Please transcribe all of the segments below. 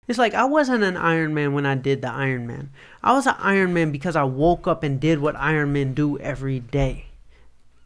It's like I wasn't an Ironman when I did the Ironman. I was an Ironman because I woke up and did what Ironmen do every day.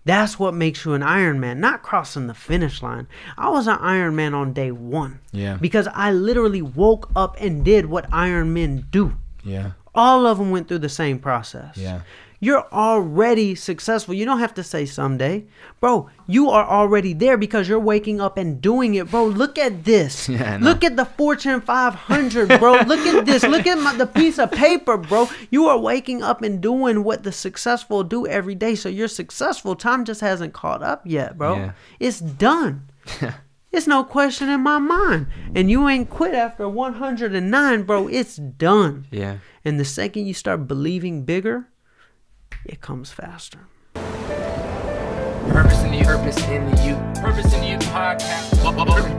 That's what makes you an Ironman, not crossing the finish line. I was an Ironman on day one. Yeah. Because I literally woke up and did what Ironmen do. Yeah. All of them went through the same process. Yeah. You're already successful. You don't have to say someday. Bro, you are already there because you're waking up and doing it. Bro, look at this. Yeah, look at the Fortune 500, bro. Look at this. Look at the piece of paper, bro. You are waking up and doing what the successful do every day. So you're successful. Time just hasn't caught up yet, bro. Yeah. It's done. It's no question in my mind. And you ain't quit after 109, bro. It's done. Yeah. And the second you start believing bigger, it comes faster. Purpose in the Youth. Purpose in the Youth podcast. Welcome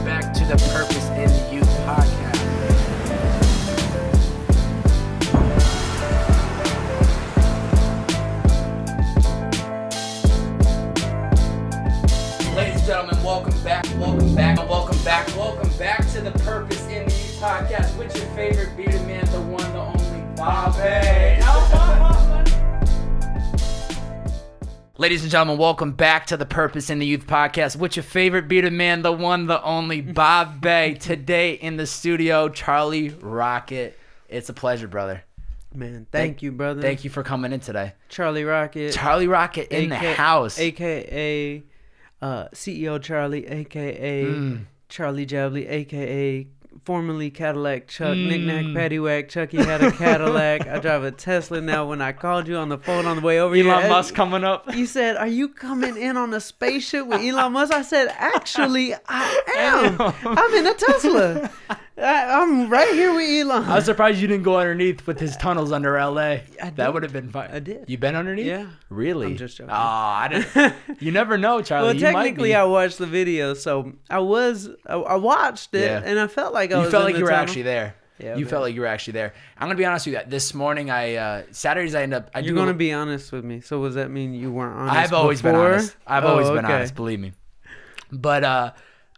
back to the Purpose in the Youth podcast. Ladies and gentlemen, welcome back to the Purpose in the Youth podcast with your favorite bearded man, the one, the only Bobbbaaaay. Ladies and gentlemen, welcome back to the Purpose in the Youth podcast with your favorite bearded man, the one, the only Bobbbaaaay. Today in the studio, Charlie Rocket. It's a pleasure, brother. Man, thank you, brother. Thank you for coming in today. Charlie Rocket. Charlie Rocket in the house. A.K.A. CEO Charlie, A.K.A. Charlie Jabley, A.K.A. formerly Cadillac Chuck, knick-knack, paddywhack, Chucky had a Cadillac. I drive a Tesla now. When I called you on the phone on the way over here, Elon Musk coming up. You said, are you coming in on a spaceship with Elon Musk? I said, actually, I am. I'm in a Tesla. I'm right here with Elon. I was surprised you didn't go underneath with his tunnels under L.A. That would have been fun. I did. You been underneath? Yeah. Really? I'm just joking. Oh, I didn't. You never know, Charlie. Well, You might technically, be. I watched the video, so I watched it, Yeah. and I felt like You felt like you were actually there. Yeah, you man. felt like you were actually there. I'm gonna be honest with you. This morning, Saturdays I end up. You're gonna be honest with me. So does that mean you weren't honest? I've always been before? honest. I've always been okay. honest. Believe me. But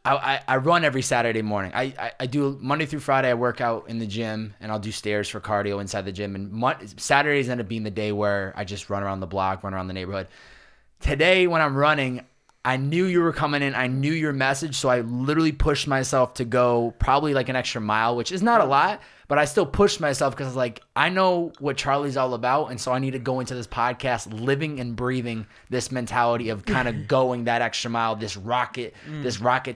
I run every Saturday morning. I do Monday through Friday. I work out in the gym, and I'll do stairs for cardio inside the gym. And Saturdays end up being the day where I just run around the block, run around the neighborhood. Today, when I'm running, I knew you were coming in. I knew your message, so I literally pushed myself to go probably like an extra mile, which is not a lot, but I still pushed myself because like I know what Charlie's all about, and so I need to go into this podcast living and breathing this mentality of kind of going that extra mile, this rocket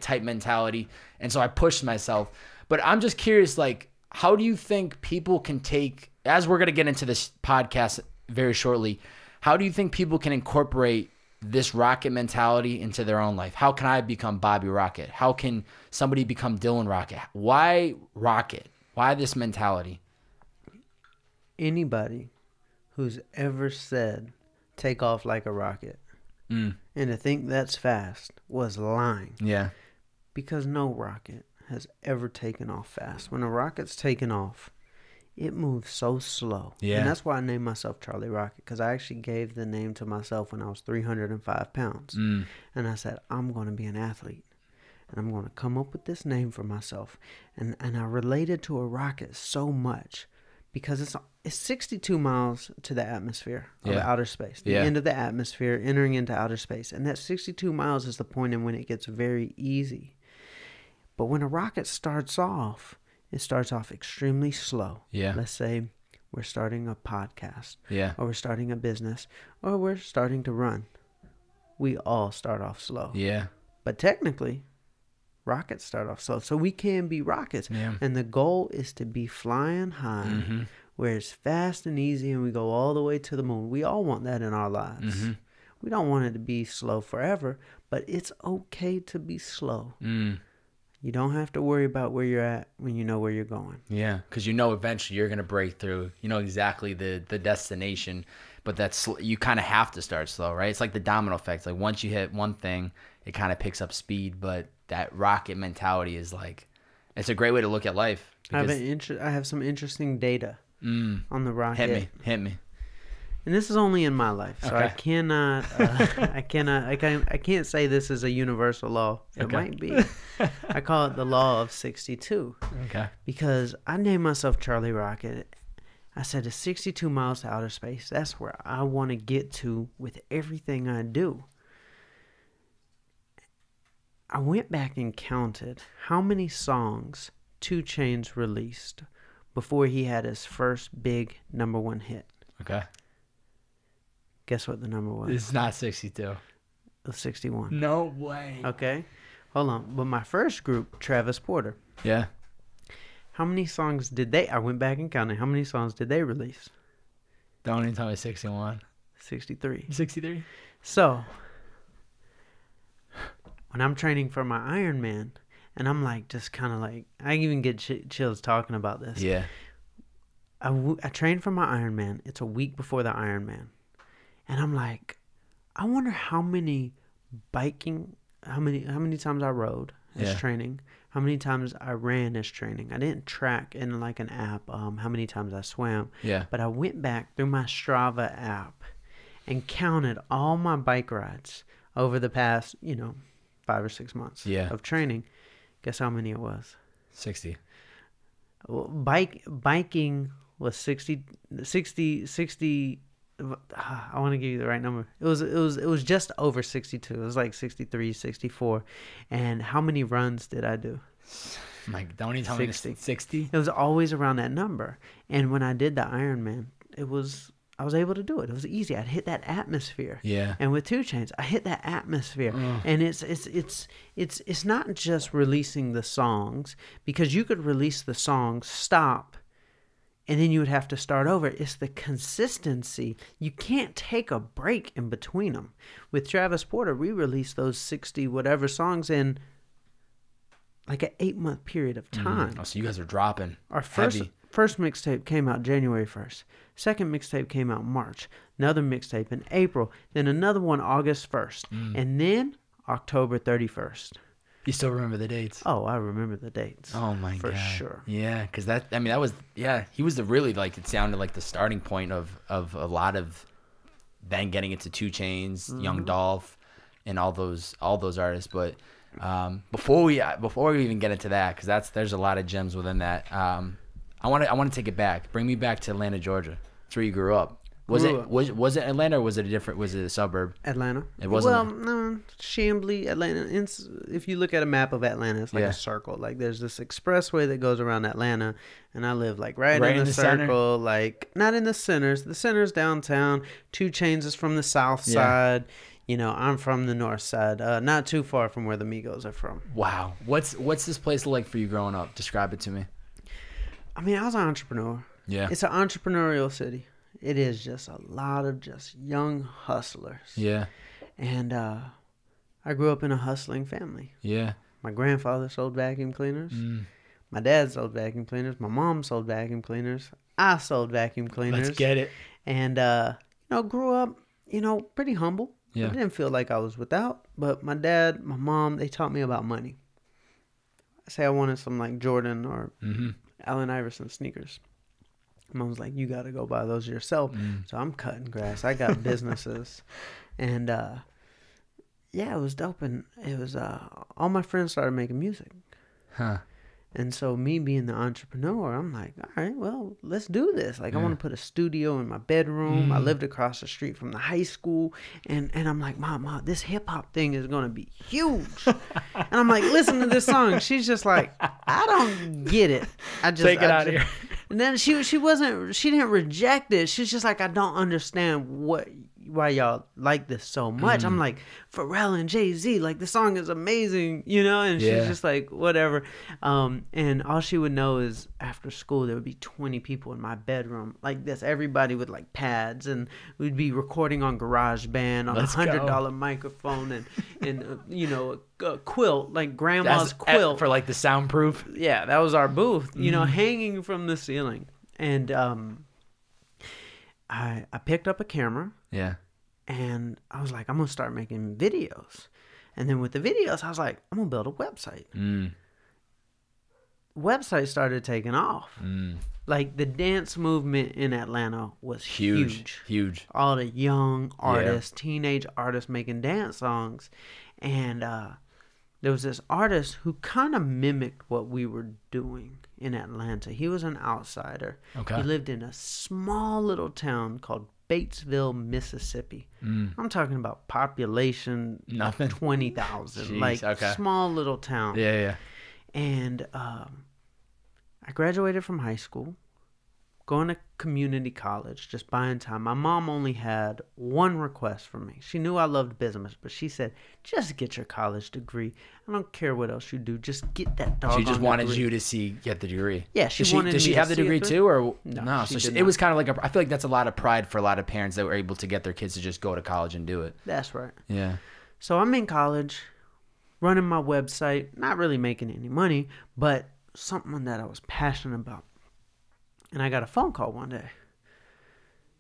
type mentality, and so I pushed myself. But I'm just curious, like, how do you think people can take, as we're gonna get into this podcast very shortly, how do you think people can incorporate this rocket mentality into their own life? How can I become Bobby Rocket? How can somebody become Dylan Rocket? Why rocket? Why this mentality? Anybody who's ever said take off like a rocket and to think that's fast was lying. Yeah. Because no rocket has ever taken off fast. When a rocket's taken off, it moves so slow. Yeah. And that's why I named myself Charlie Rocket, because I actually gave the name to myself when I was 305 pounds. And I said, I'm going to be an athlete. And I'm going to come up with this name for myself. And I related to a rocket so much because it's 62 miles to the atmosphere of outer space. The end of the atmosphere, entering into outer space. And that 62 miles is the point in when it gets very easy. But when a rocket starts off, it starts off extremely slow. Yeah. Let's say we're starting a podcast. Yeah. Or we're starting a business. Or we're starting to run. We all start off slow. Yeah. But technically, rockets start off slow. So we can be rockets. Yeah. And the goal is to be flying high, where it's fast and easy and we go all the way to the moon. We all want that in our lives. We don't want it to be slow forever, but it's okay to be slow. You don't have to worry about where you're at when you know where you're going. Yeah, because you know eventually you're going to break through. You know exactly the destination, but you kind of have to start slow, right? It's like the domino effect. Like once you hit one thing, it kind of picks up speed, but that rocket mentality is like, it's a great way to look at life. I have some interesting data on the rocket. Hit me. and this is only in my life, so Okay. I cannot, I can't say this is a universal law. It might be. I call it the law of 62. Okay. Because I named myself Charlie Rocket. I said it's 62 miles to outer space. That's where I want to get to with everything I do. I went back and counted how many songs 2 Chainz released before he had his first big #1 hit. Okay. Guess what the number was? It's not 62. It was 61. No way. Okay. Hold on. But my first group, Travis Porter, Yeah. how many songs did they... I went back and counted. How many songs did they release? Don't even tell me 61. 63. 63? So, when I'm training for my Ironman, and I'm like, just kind of like... I even get chills talking about this. Yeah. I trained for my Ironman. It's a week before the Ironman. And I'm like, I wonder how many biking... How many times I rode as training, how many times I ran as training. I didn't track in like an app how many times I swam. Yeah. But I went back through my Strava app and counted all my bike rides over the past, 5 or 6 months of training. Guess how many it was? 60. Well, biking was 60. I want to give you the right number. It was just over 62. It was like 63, 64. And how many runs did I do? Mike, don't even tell me 60. It was always around that number. And when I did the Ironman, I was able to do it. It was easy. I'd hit that atmosphere. Yeah. And with 2 Chainz, I hit that atmosphere. And it's not just releasing the songs, because you could release the songs, stop, and then you would have to start over. It's the consistency. You can't take a break in between them. With Travis Porter, we released those 60 whatever songs in like an 8-month period of time. Oh, so you guys are dropping. Our first mixtape came out January 1st. Second mixtape came out March. Another mixtape in April. Then another one August 1st. And then October 31st. You still remember the dates? Oh, I remember the dates. Oh my God. For sure. Yeah, because he was the really, like, it sounded like the starting point of a lot of then getting into 2 Chainz, Young Dolph, and all those artists. But before we even get into that, because there's a lot of gems within that. I want to take it back. Bring me back to Atlanta, Georgia. That's where you grew up. Was it Atlanta, or was it a suburb? Atlanta. It wasn't. Well, no, Chamblee, Atlanta. If you look at a map of Atlanta, it's like a circle. Like there's this expressway that goes around Atlanta, and I live like right in the circle. Center? Like not in the centers. The center's downtown. 2 Chainz is from the south side. I'm from the north side. Not too far from where the Migos are from. Wow. What's this place like for you growing up? Describe it to me. I mean, I was an entrepreneur. Yeah. It's an entrepreneurial city. It is just a lot of just young hustlers. Yeah. And I grew up in a hustling family. Yeah. My grandfather sold vacuum cleaners. My dad sold vacuum cleaners. My mom sold vacuum cleaners. I sold vacuum cleaners. Let's get it. And, grew up, pretty humble. Yeah. I didn't feel like I was without. But my dad, my mom, they taught me about money. Say I wanted some like Jordan or Allen Iverson sneakers. Mom's like, you got to go buy those yourself. So I'm cutting grass. I got businesses. And, it was dope. And it was, all my friends started making music. Huh. And so me being the entrepreneur, I'm like, all right, well, let's do this. Like, I want to put a studio in my bedroom. I lived across the street from the high school. And I'm like, Mom, this hip-hop thing is going to be huge. And I'm like, listen to this song. She's just like, I don't get it. Take it out of here. And then she didn't reject it. She's just like, I don't understand why y'all like this so much. I'm like, Pharrell and Jay-Z, like the song is amazing, and she's just like, whatever. And all she would know is after school there would be 20 people in my bedroom like this, everybody with like pads, and we'd be recording on GarageBand on a $100 microphone and a quilt, like grandma's quilt for like the soundproof. Yeah, that was our booth, hanging from the ceiling. And I picked up a camera. Yeah. And I was like, I'm going to start making videos. And then with the videos, I was like, I'm going to build a website. website started taking off. Like the dance movement in Atlanta was huge. All the young artists, teenage artists making dance songs. And there was this artist who kind of mimicked what we were doing in Atlanta. He was an outsider. Okay. He lived in a small little town called Batesville, Mississippi. I'm talking about population nothing, 20,000, like small little town. Yeah. And I graduated from high school, going to community college, just buying time. My mom only had one request for me. She knew I loved business, but she said, just get your college degree. I don't care what else you do. Just get that doggone degree. She just wanted degree. you to get the degree. Yeah, she wanted Did she have the degree too? Or no? So it was kind of like, I feel like that's a lot of pride for a lot of parents that were able to get their kids to just go to college and do it. That's right. Yeah. So I'm in college, running my website, not really making any money, but something that I was passionate about. And I got a phone call one day.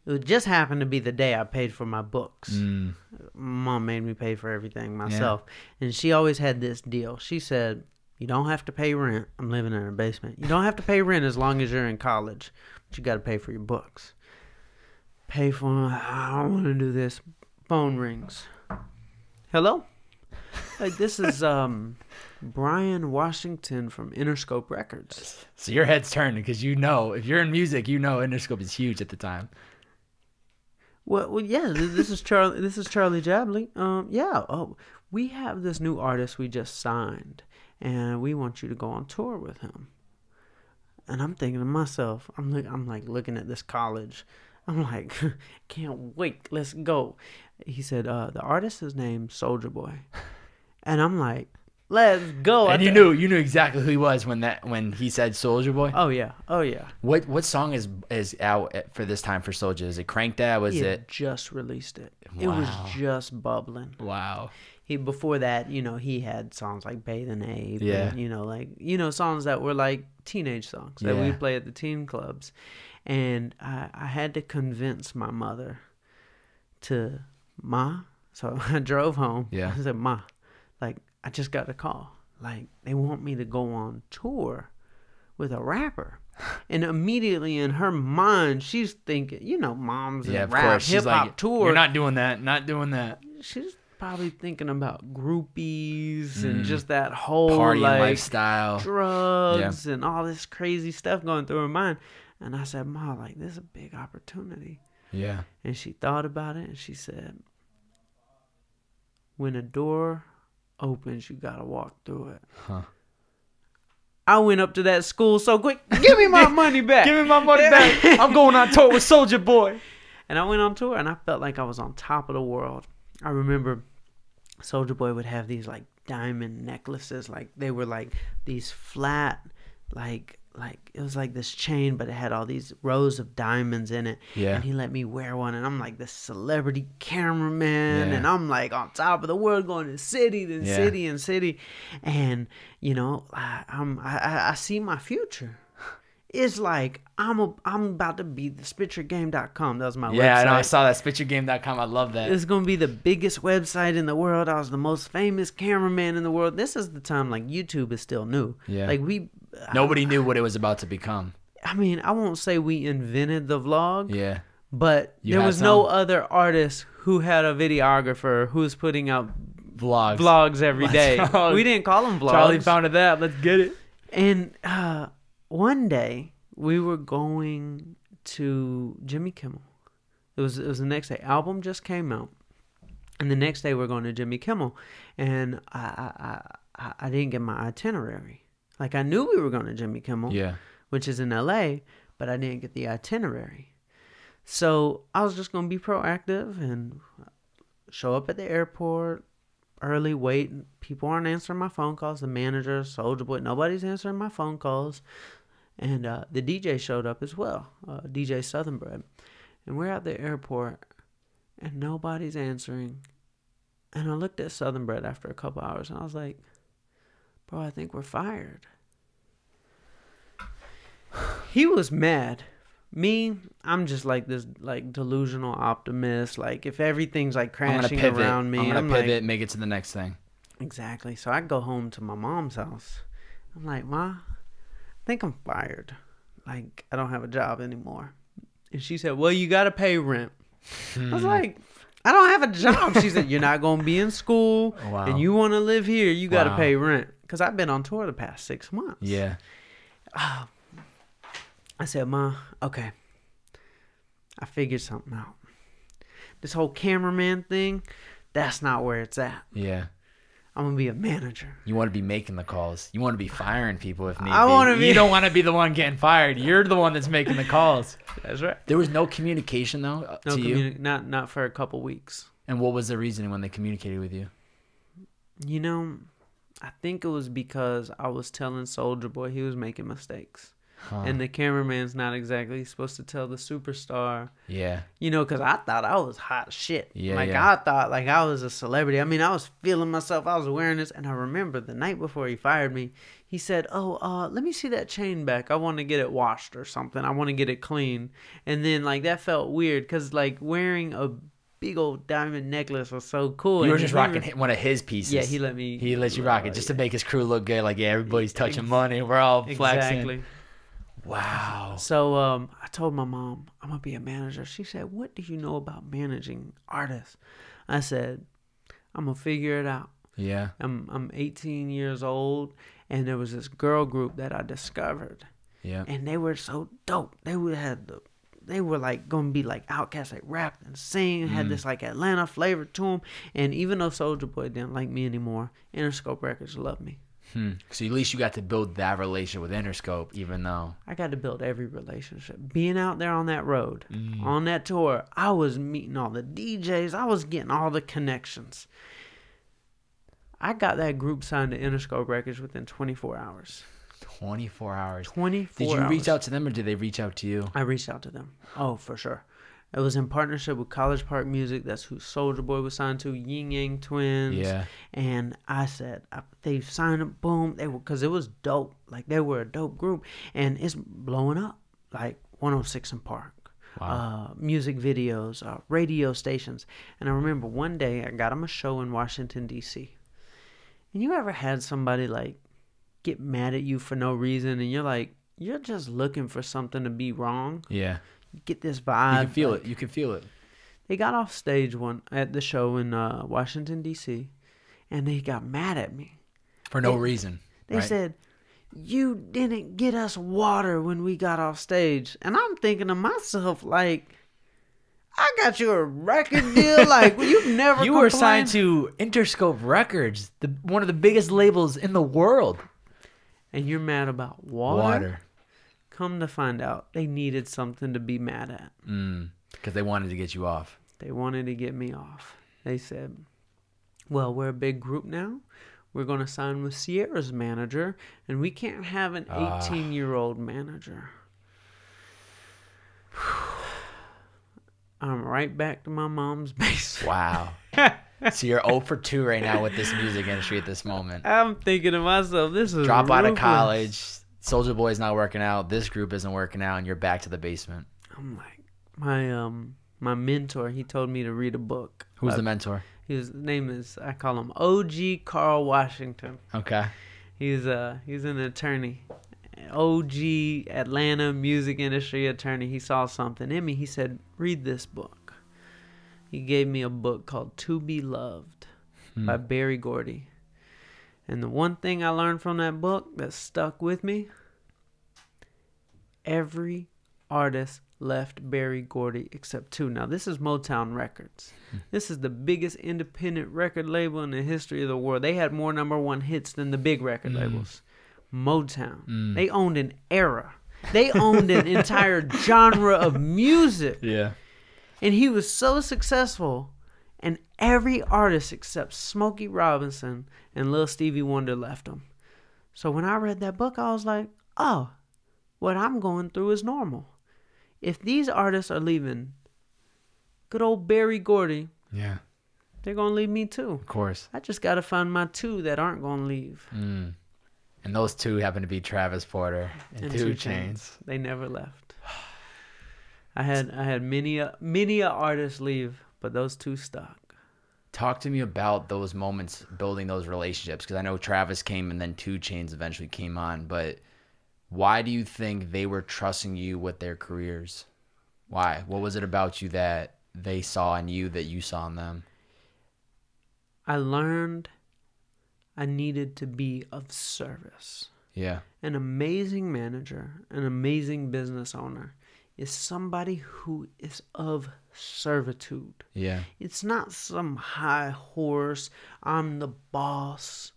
It just happened to be the day I paid for my books. Mom made me pay for everything myself. Yeah. And she always had this deal. She said, you don't have to pay rent. I'm living in her basement. You don't have to pay rent as long as you're in college. But you got to pay for your books. Pay for them. I don't want to do this. Phone rings. Hello? Hey, this is Brian Washington from Interscope Records. So your head's turning because you know, if you're in music, you know Interscope is huge at the time. Well, yeah. This is Charlie. This is Charlie Jabley. Yeah. Oh, we have this new artist we just signed, and we want you to go on tour with him. And I'm thinking to myself, I'm like looking at this college. I'm like, can't wait. Let's go. He said, the artist is named Soulja Boy. And I'm like, let's go. And you knew exactly who he was when he said Soulja Boy? Oh yeah. What song is out for this time for Soulja? Is it Crank That? Was it? Just released it. Wow. It was just bubbling. Wow. Before that, he had songs like Bathe and Abe. Yeah. And, songs that were like teenage songs that we play at the teen clubs. And I had to convince my mother to, Ma. So I drove home. Yeah. I said, Ma, I just got a call. They want me to go on tour with a rapper. And immediately in her mind, she's thinking, moms and rap, hip-hop tour. You're not doing that. Not doing that. She's probably thinking about groupies and just that whole party lifestyle, drugs and all this crazy stuff going through her mind. And I said, Ma, this is a big opportunity. Yeah. And she thought about it and she said, when a door opens, you gotta walk through it. Huh. I went up to that school so quick. Give me my money back. Give me my money back. I'm going on tour with Soulja Boy. And I went on tour and I felt like I was on top of the world. I remember Soulja Boy would have these diamond necklaces. They were these flat, it was like this chain, but it had all these rows of diamonds in it. Yeah. And he let me wear one, and I'm like this celebrity cameraman, and I'm on top of the world, going to city to city and city, and I see my future. It's I'm about to be the spityourgame.com. That was my website. Yeah, I know. I saw that, spityourgame.com. I love that. It's going to be the biggest website in the world. I was the most famous cameraman in the world. This is the time YouTube is still new. Yeah. Nobody knew what it was about to become. I won't say we invented the vlog. Yeah. But there was no other artist who had a videographer who was putting out vlogs every day. We didn't call them vlogs. Charlie founded that. Let's get it. And one day we were going to Jimmy Kimmel. It was the next day. Album just came out, and the next day we're going to Jimmy Kimmel, and I didn't get my itinerary. I knew we were going to Jimmy Kimmel, which is in LA, but I didn't get the itinerary. So I was just going to be proactive and show up at the airport early, wait. People aren't answering my phone calls. The manager, Soulja Boy, nobody's answering my phone calls. And the DJ showed up as well, DJ Southern Bread. And we're at the airport, and nobody's answering. And I looked at Southern Bread after a couple hours, and I was like, bro, I think we're fired. He was mad. Me, I'm just this delusional optimist. If everything's crashing around me, I'm gonna pivot, make it to the next thing. Exactly. So I go home to my mom's house. I'm like, Ma, think I'm fired. Like, I don't have a job anymore. And she said, well, you got to pay rent. I was like, I don't have a job. She said, you're not going to be in school. Wow. And you want to live here. You got to pay rent. Because I've been on tour the past 6 months. Yeah. I said, Ma, okay. I figured something out. This whole cameraman thing, that's not where it's at. Yeah. I'm going to be a manager. You want to be making the calls. You want to be firing people if need be. be. You don't want to be the one getting fired. You're the one that's making the calls. That's right. There was no communication, though, to you? Not for a couple weeks. And what was the reasoning when they communicated with you? You know, I think it was because I was telling Soulja Boy he was making mistakes. Huh. And the cameraman's not exactly supposed to tell the superstar. Yeah. You know, because I thought I was hot shit. Yeah, like, yeah. I thought, like, I was a celebrity. I mean, I was feeling myself. I was wearing this. And I remember the night before he fired me, he said, let me see that chain back. I want to get it washed or something. I want to get it clean. And then, like, that felt weird because, like, wearing a big old diamond necklace was so cool. You were just rocking one of his pieces. Yeah, he let you rock it just to make his crew look good. Like, yeah, everybody's touching money. We're all flexing. Exactly. Wow. So I told my mom, I'm going to be a manager. She said, what do you know about managing artists? I said, I'm going to figure it out. Yeah. I'm 18 years old, and there was this girl group that I discovered. Yeah. And they were so dope. They were like going to be like Outkast, like rapped and sing, had this like Atlanta flavor to them. And even though Soulja Boy didn't like me anymore, Interscope Records loved me. So at least you got to build that relationship with Interscope, even though I got to build every relationship. Being out there on that road, on that tour, I was meeting all the DJs. I was getting all the connections. I got that group signed to Interscope Records within 24 hours. 24 hours. 24 hours. Did you hours. reach out to them or did they reach out to you? I reached out to them. Oh, for sure. It was in partnership with College Park Music. That's who Soulja Boy was signed to. Yin Yang Twins. Yeah. And I said, they signed up, boom. Because it was dope. Like, they were a dope group. And it's blowing up. Like 106 in Park. Wow. Music videos, radio stations. And I remember one day I got them a show in Washington, D.C. And you ever had somebody, like, get mad at you for no reason? And you're like, you're just looking for something to be wrong. Yeah. You get this vibe. You can feel it. You can feel it. They got off stage at the show in Washington, D.C., and they got mad at me. For no reason. They said, you didn't get us water when we got off stage. And I'm thinking to myself, like, I got you a record deal. Like, you've never You were signed to Interscope Records, one of the biggest labels in the world. And you're mad about water? Come to find out, they needed something to be mad at. Because they wanted to get you off. They wanted to get me off. They said, well, we're a big group now. We're going to sign with Sierra's manager, and we can't have an 18-year-old manager. I'm right back to my mom's basement. Wow. So you're 0 for 2 right now with this music industry at this moment. I'm thinking to myself, this is Drop out of ruthless. college. Soulja Boy's not working out. This group isn't working out, and you're back to the basement. I'm like, my mentor, he told me to read a book. Who's the mentor? His name is, I call him OG Carl Washington. Okay. He's an attorney. OG Atlanta music industry attorney. He saw something in me. He said, read this book. He gave me a book called To Be Loved by Berry Gordy. And the one thing I learned from that book that stuck with me, every artist left Berry Gordy except 2. Now, this is Motown Records. This is the biggest independent record label in the history of the world. They had more #1 hits than the big record labels. Motown. They owned an era. They owned an entire genre of music. Yeah. And he was so successful, and every artist except Smokey Robinson and Lil Stevie Wonder left him. So when I read that book, I was like, oh, what I'm going through is normal. If these artists are leaving good old Berry Gordy, Yeah. they're going to leave me too. Of course. I just got to find my 2 that aren't going to leave. And those 2 happen to be Travis Porter and 2 Chainz. They never left. I had many a artist leave, but those 2 stuck. Talk to me about those moments, building those relationships, because I know Travis came and then 2 Chainz eventually came on, but Why do you think they were trusting you with their careers? Why? What was it about you that they saw in you that you saw in them? I learned I needed to be of service. Yeah. An amazing manager, an amazing business owner is somebody who is of servitude. Yeah. It's not some high horse, I'm the boss.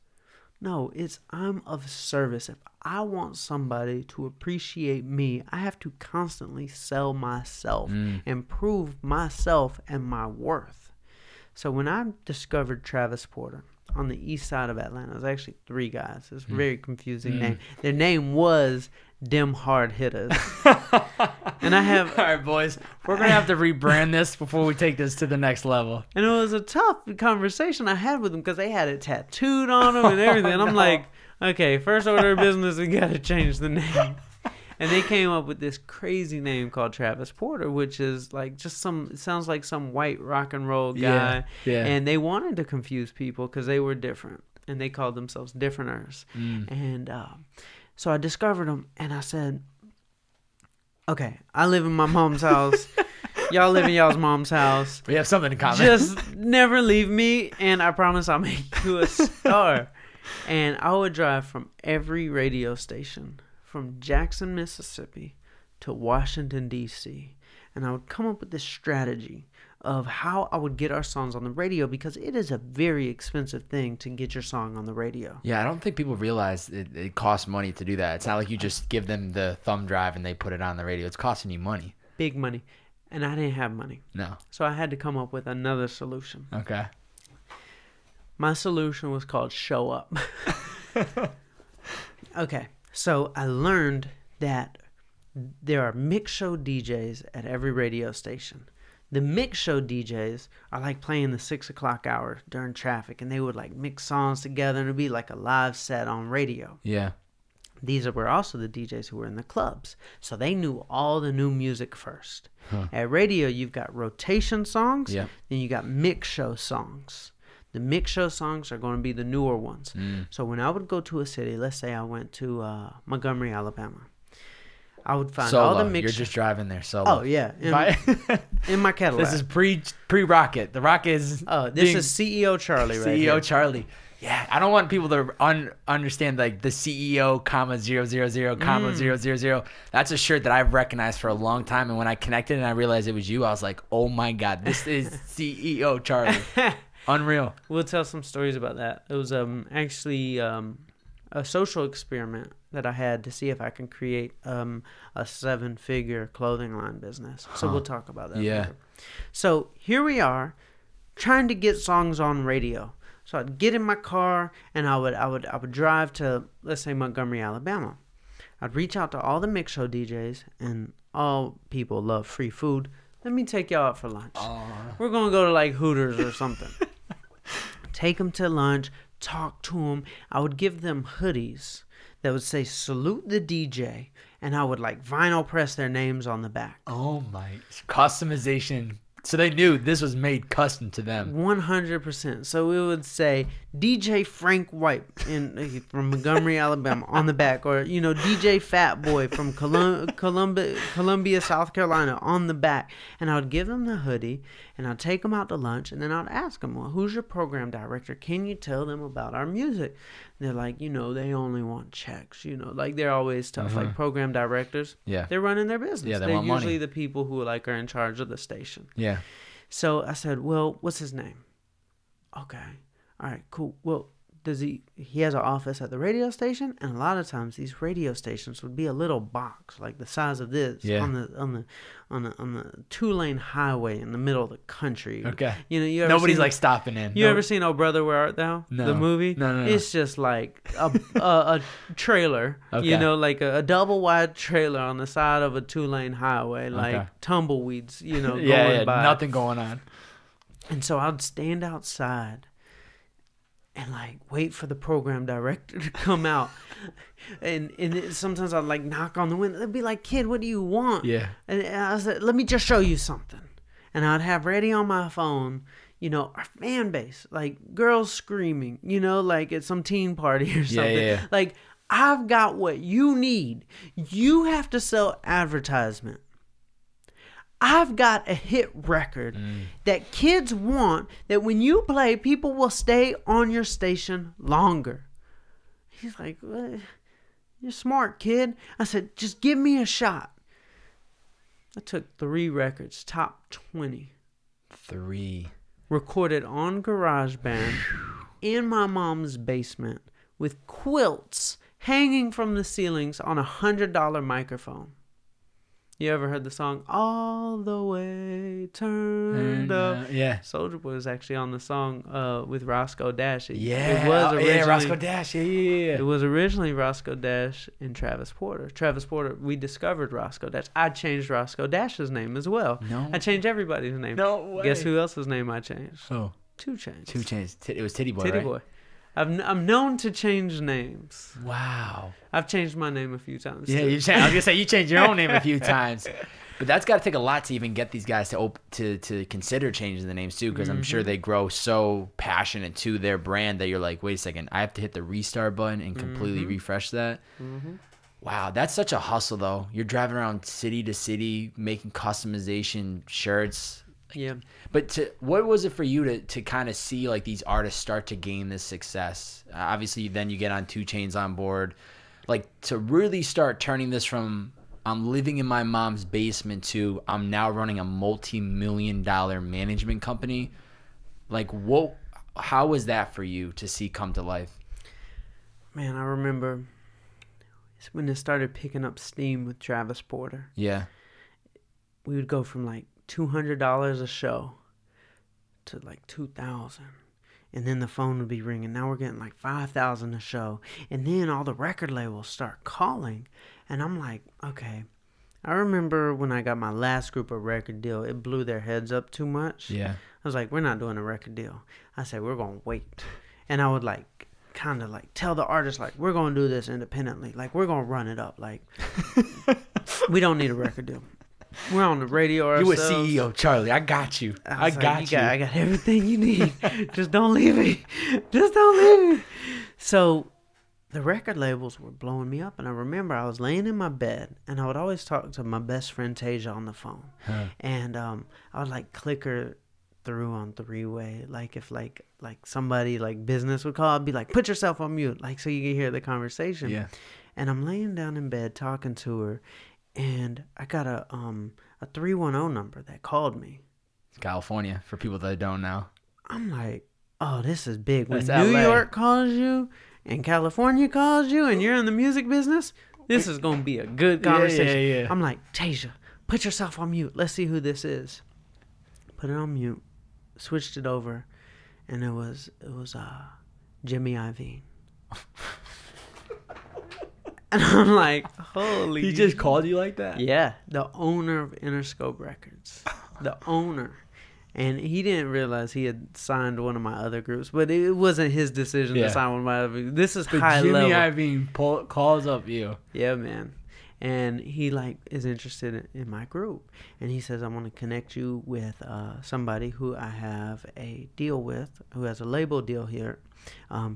No, it's I'm of service. If I want somebody to appreciate me, I have to constantly sell myself and prove myself and my worth. So when I discovered Travis Porter on the east side of Atlanta, it was actually 3 guys. It's a very confusing name. Their name was Dem Hard Hitters. And I have... All right, boys. We're going to have to rebrand this before we take this to the next level. And it was a tough conversation I had with them because they had it tattooed on them and everything. And I'm like, okay, first order of business, we got to change the name. And they came up with this crazy name called Travis Porter, which is like just it sounds like some white rock and roll guy. Yeah. And they wanted to confuse people because they were different. And they called themselves differenters. And so I discovered them and I said, okay, I live in my mom's house. Y'all live in y'all's mom's house. We have something in common. Just never leave me, and I promise I'll make you a star. And I would drive from every radio station, from Jackson, Mississippi, to Washington, D.C., and I would come up with this strategy of how I would get our songs on the radio because it is a very expensive thing to get your song on the radio. Yeah, I don't think people realize it costs money to do that. It's not like you just give them the thumb drive and they put it on the radio. It's costing you money. Big money. And I didn't have money. No. So I had to come up with another solution. Okay. My solution was called Show Up. Okay. So I learned that there are mix show DJs at every radio station. The mix show DJs are like playing the 6 o'clock hour during traffic, and they would like mix songs together, and it'd be like a live set on radio. Yeah. These were also the DJs who were in the clubs, so they knew all the new music first. At radio, you've got rotation songs, then you got mix show songs. The mix show songs are going to be the newer ones. So when I would go to a city, let's say I went to Montgomery, Alabama, I would find Solo. all the mix. You're just driving there solo. Oh yeah, in my Cadillac. This is pre Rocket. The Rocket is. Oh, this is CEO Charlie right here. CEO Charlie. Yeah, I don't want people to understand like the CEO, comma 000, comma 000. That's a shirt that I've recognized for a long time, and when I connected and I realized it was you, I was like, oh my god, this is CEO Charlie. Unreal. We'll tell some stories about that. It was actually a social experiment that I had to see if I can create a 7-figure clothing line business. So we'll talk about that later. So here we are trying to get songs on radio. So I'd get in my car and I would drive to, let's say, Montgomery, Alabama. I'd reach out to all the mix show DJs, and all people love free food. Let me take y'all out for lunch. We're going to go to like Hooters or something. Take them to lunch, talk to them. I would give them hoodies that would say salute the DJ, and I would like vinyl press their names on the back. Oh my, customization. So they knew this was made custom to them. 100%. So it would say DJ Frank White from Montgomery, Alabama on the back, or DJ Fat Boy from Columbia, South Carolina on the back. And I would give them the hoodie, and I'd take them out to lunch, and then I'd ask them, well, who's your program director? Can you tell them about our music? And they're like, they only want checks. Like they're always tough. Like program directors, they're running their business. Yeah, they're want usually money. the people who are in charge of the station. Yeah. So I said, well, what's his name? Okay. All right, cool. Well, he has an office at the radio station, and a lot of times these radio stations would be a little box like the size of this on the 2-lane highway in the middle of the country. Okay. You ever Nobody's seen, like stopping in. You ever seen Oh Brother Where Art Thou? No. The movie? No. It's just like a trailer, like a double wide trailer on the side of a 2-lane highway, like tumbleweeds, going by. Nothing going on. And so I'd stand outside and wait for the program director to come out. And sometimes I'd knock on the window. They'd be like, kid, what do you want? Yeah. And I said, let me just show you something. And I'd have ready on my phone, our fan base, girls screaming, at some teen party or something. Yeah. I've got what you need. You have to sell advertisement. I've got a hit record that kids want, that when you play, people will stay on your station longer. He's like, well, you're smart, kid. I said, just give me a shot. I took 3 records, top 20. 3. Recorded on GarageBand in my mom's basement with quilts hanging from the ceilings on a $100 microphone. You ever heard the song All the Way Turned Up? Yeah. Soulja Boy was actually on the song with Roscoe Dash. Yeah. It was originally, Roscoe Dash. Yeah. It was originally Roscoe Dash and Travis Porter. Travis Porter, we discovered Roscoe Dash. I changed Roscoe Dash's name as well. No. I changed everybody's name. No way. Guess who else's name I changed? Oh. 2 Chainz. 2 Chainz. It was Titty Boy, Titty right? Boy. I'm known to change names. Wow. I've changed my name a few times. Yeah, you changed. I was gonna say you changed your own name a few times, but that's got to take a lot to even get these guys to consider changing the names too, because I'm sure they grow so passionate to their brand that you're like, wait a second, I have to hit the restart button and completely refresh that. Wow, that's such a hustle though. You're driving around city to city making customization shirts. Yeah. But what was it for you to kind of see like these artists start to gain this success? Obviously, then you get on 2 Chainz on board. Like to really start turning this from I'm living in my mom's basement to I'm now running a multi-million-dollar management company. Like how was that for you to see come to life? Man, I remember when it started picking up steam with Travis Porter. Yeah. We would go from like $200 a show to like $2,000, and then the phone would be ringing. Now we're getting like $5,000 a show, and then all the record labels start calling, and I'm like, okay. I remember when I got my last group of record deal, it blew their heads up too much. Yeah. I was like, we're not doing a record deal. I said, we're gonna wait, and I would like kind of like tell the artist like, we're gonna do this independently, like we're gonna run it up, like we don't need a record deal. We're on the radio ourselves. You a CEO, Charlie. I got you. I got you. I got everything you need. Just don't leave me. Just don't leave me. So the record labels were blowing me up. And I remember I was laying in my bed. And I would always talk to my best friend Tasia on the phone. And I would like click her through on 3-way. Like if like somebody like business would call, I'd be like, put yourself on mute. Like so you can hear the conversation. Yeah. And I'm laying down in bed talking to her. And I got a 310 number that called me. It's California for people that don't know. I'm like, oh, this is big. When That's New LA. York calls you and California calls you and you're in the music business, this is going to be a good conversation. Yeah. I'm I'm like, Tasia, put yourself on mute. Let's see who this is. Put it on mute. Switched it over. And it was Jimmy Iovine. And I'm like, holy. He just called you like that? Yeah, the owner of Interscope Records. The owner. And he didn't realize he had signed one of my other groups, but it wasn't his decision to sign one of my other groups. This is high Jimmy level. Iovine calls up you. Yeah, man. And he like is interested in my group. And he says, I want to connect you with somebody who I have a deal with, who has a label deal here.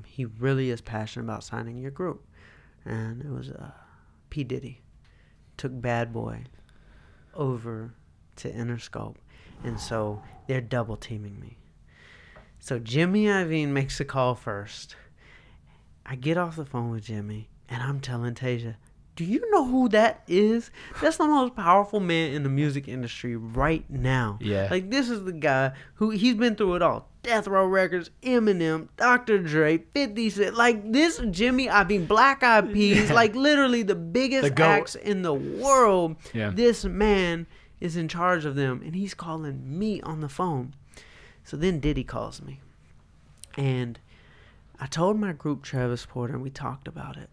He really is passionate about signing your group. And it was P. Diddy took Bad Boy over to Interscope. And so they're double teaming me. So Jimmy Iovine makes the call first. I get off the phone with Jimmy and I'm telling Tasia, do you know who that is? That's the most powerful man in the music industry right now. Yeah. Like this is the guy who he's been through it all. Death Row Records, Eminem, Dr. Dre, 50 Cent. Like this Jimmy, Black Eyed Peas, like literally the biggest acts in the world. Yeah. This man is in charge of them and he's calling me on the phone. So then Diddy calls me. And I told my group Travis Porter and we talked about it.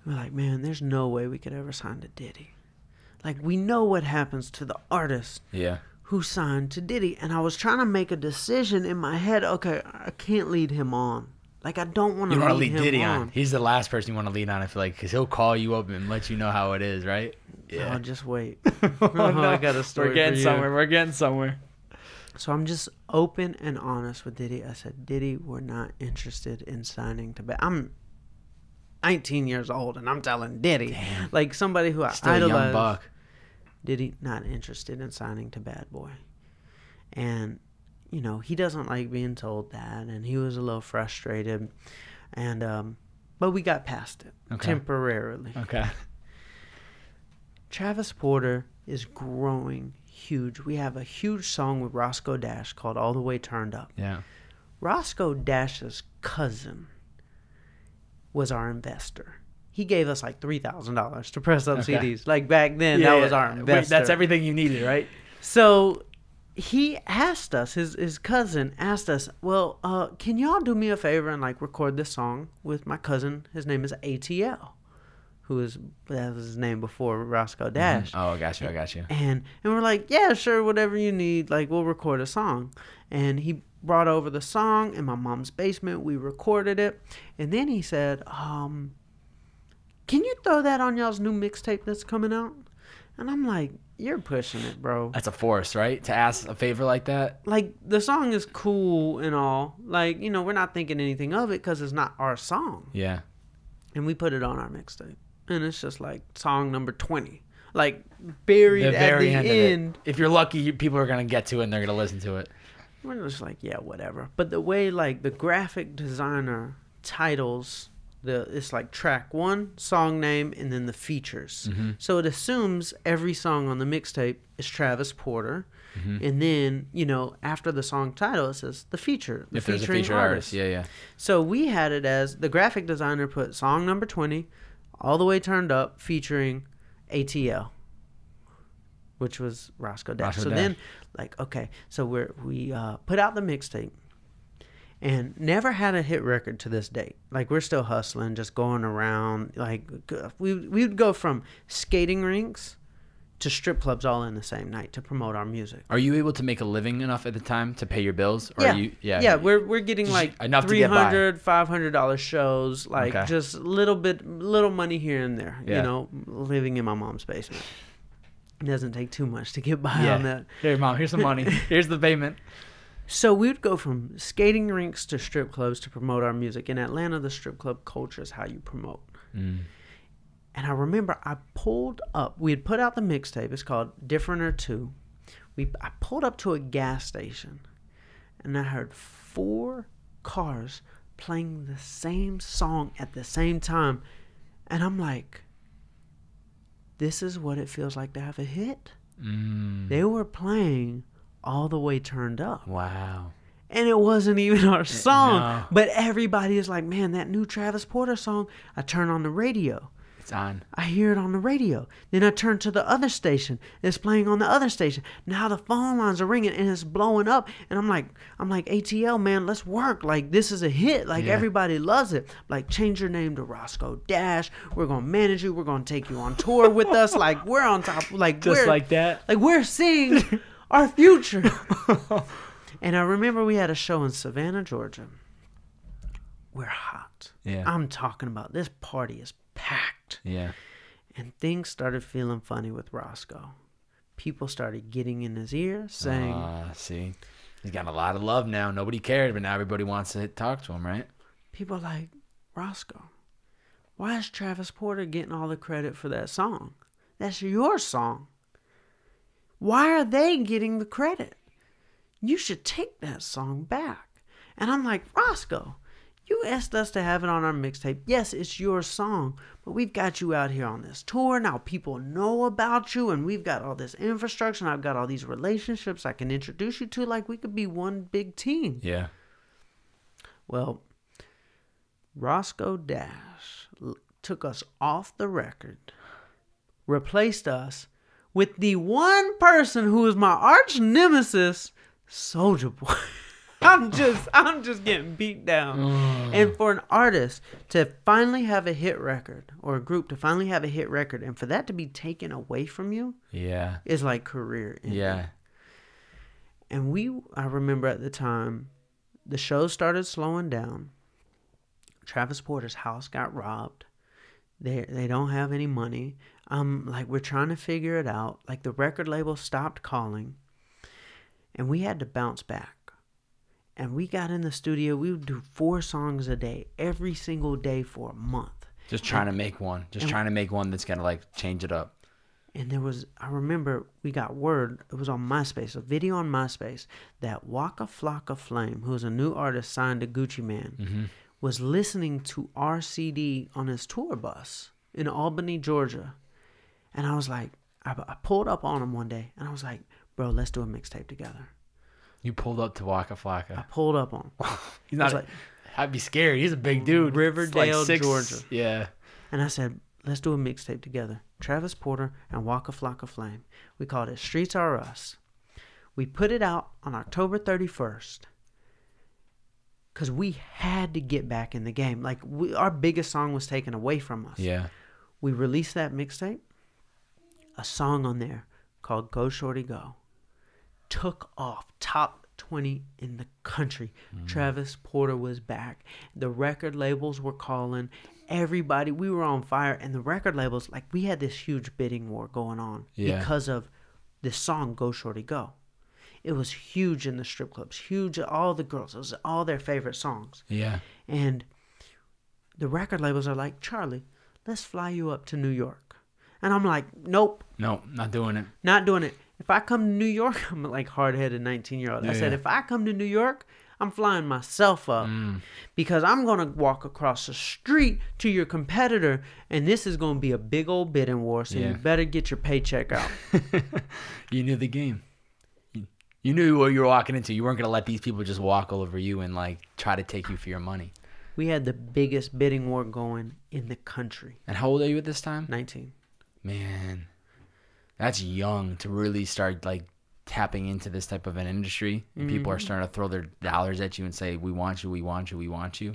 We're like, man, there's no way we could ever sign to Diddy. Like, we know what happens to the artist who signed to Diddy. And I was trying to make a decision in my head. Okay, I can't lead him on. Like, I don't want to lead him Diddy on. He's the last person you want to lead on, I feel like, because he'll call you up and let you know how it is, right? Yeah. Oh, just wait. No. I got a story We're getting somewhere. We're getting somewhere. So I'm just open and honest with Diddy. I said, Diddy, we're not interested in signing to 19 years old, and I'm telling Diddy. Damn. Like somebody who I Still a young idolized. buck. Diddy not interested in signing to Bad Boy. And, you know, he doesn't like being told that, and he was a little frustrated. And, but we got past it temporarily. Okay. Travis Porter is growing huge. We have a huge song with Roscoe Dash called All the Way Turned Up. Yeah. Roscoe Dash's cousin was our investor. He gave us like $3,000 to press up CDs. Like back then, that was our investor. That's everything you needed, right? So he asked us, his cousin asked us, well, can y'all do me a favor and like record this song with my cousin? His name is ATL, that was his name before Roscoe Dash. Mm-hmm. Oh, I got you. And we're like, yeah, sure, whatever you need. Like, we'll record a song. And he brought over the song in my mom's basement. We recorded it. And then he said, can you throw that on y'all's new mixtape that's coming out? And I'm like, you're pushing it, bro. That's a force, right? To ask a favor like that? Like, the song is cool and all. Like, you know, we're not thinking anything of it because it's not our song. Yeah. And we put it on our mixtape. And it's just like song number 20. Like, buried at the end. If you're lucky, people are going to get to it and they're going to listen to it. We're just like, yeah, whatever. But the way, like, the graphic designer titles... it's like track 1, song name, and then the features. Mm-hmm. So it assumes every song on the mixtape is Travis Porter. Mm-hmm. And then, you know, after the song title, it says the feature. If there's a featured artist. Yeah. So we had it as the graphic designer put song number 20, All the Way Turned Up, featuring ATL, which was Roscoe Dash. Then, like, okay, so we put out the mixtape. And never had a hit record to this date. Like, we're still hustling, just going around. Like, we would go from skating rinks to strip clubs all in the same night to promote our music. Are you able to make a living enough at the time to pay your bills? Or yeah. Are you, yeah, we're getting like enough $300, $500 shows. Like, just little money here and there. You know, living in my mom's basement. It doesn't take too much to get by on that. Here, Mom, here's some money. Here's the payment. So we would go from skating rinks to strip clubs to promote our music. In Atlanta, the strip club culture is how you promote. Mm. And I remember I pulled up. We had put out the mixtape. It's called Different or Two. I pulled up to a gas station, and I heard 4 cars playing the same song at the same time. And I'm like, this is what it feels like to have a hit. Mm. They were playing All the Way Turned Up. Wow. And it wasn't even our song. No. But everybody is like, man, that new Travis Porter song. I turn on the radio. It's on. I hear it on the radio. Then I turn to the other station. It's playing on the other station. Now the phone lines are ringing and it's blowing up. And I'm like, ATL, man, let's work. Like, this is a hit. Like, everybody loves it. Like, change your name to Roscoe Dash. We're going to manage you. We're going to take you on tour with us. Like, we're on top. Like, just like that. Like, we're seeing our future. And I remember we had a show in Savannah, Georgia. We're hot. Yeah. I'm talking about this party is packed. Yeah. And things started feeling funny with Roscoe. People started getting in his ear saying... see. He's got a lot of love now. Nobody cared, but now everybody wants to talk to him, right? People are like, Roscoe, why is Travis Porter getting all the credit for that song? That's your song. Why are they getting the credit? You should take that song back. And I'm like, Roscoe, you asked us to have it on our mixtape. Yes, it's your song, but we've got you out here on this tour. Now people know about you, and we've got all this infrastructure, and I've got all these relationships I can introduce you to. Like, we could be one big team. Yeah. Well, Roscoe Dash took us off the record, replaced us with the one person who is my arch nemesis, Soulja Boy. I'm just getting beat down. And for an artist to finally have a hit record, or a group to finally have a hit record, and for that to be taken away from you, is like career ending. Yeah. And I remember at the time, the show started slowing down. Travis Porter's house got robbed. They don't have any money. Like, we're trying to figure it out. Like, the record label stopped calling. And we had to bounce back. And we got in the studio. We would do 4 songs a day, every single day for a month. Just trying to make one. Just trying to make one that's going to like change it up. And I remember we got word, it was on MySpace, a video on MySpace, that Waka Flocka Flame, who was a new artist signed to Gucci Mane, was listening to our CD on his tour bus in Albany, Georgia. And I was like, I pulled up on him one day, and I was like, bro, let's do a mixtape together. You pulled up to Waka Flocka. I pulled up on him. He's not, I'd be scared. He's a big dude. Riverdale, like Georgia. Yeah. And I said, let's do a mixtape together. Travis Porter and Waka Flocka Flame. We called it Streets Are Us. We put it out on October 31st because we had to get back in the game. Like, our biggest song was taken away from us. Yeah. We released that mixtape. A song on there called Go Shorty Go took off, top 20 in the country. Travis Porter was back. The record labels were calling. Everybody, we were on fire. And the record labels, like, we had this huge bidding war going on because of this song, Go Shorty Go. It was huge in the strip clubs, huge, all the girls. It was all their favorite songs. Yeah. And the record labels are like, Charlie, let's fly you up to New York. And I'm like, nope. No, not doing it. Not doing it. If I come to New York, I'm like hard-headed 19-year-old. I said, if I come to New York, I'm flying myself up because I'm going to walk across the street to your competitor, and this is going to be a big old bidding war, so you better get your paycheck out. You knew the game. You knew what you were walking into. You weren't going to let these people just walk all over you and like try to take you for your money. We had the biggest bidding war going in the country. And how old are you at this time? 19. Man, that's young to really start like tapping into this type of an industry. And people are starting to throw their dollars at you and say, we want you, we want you, we want you.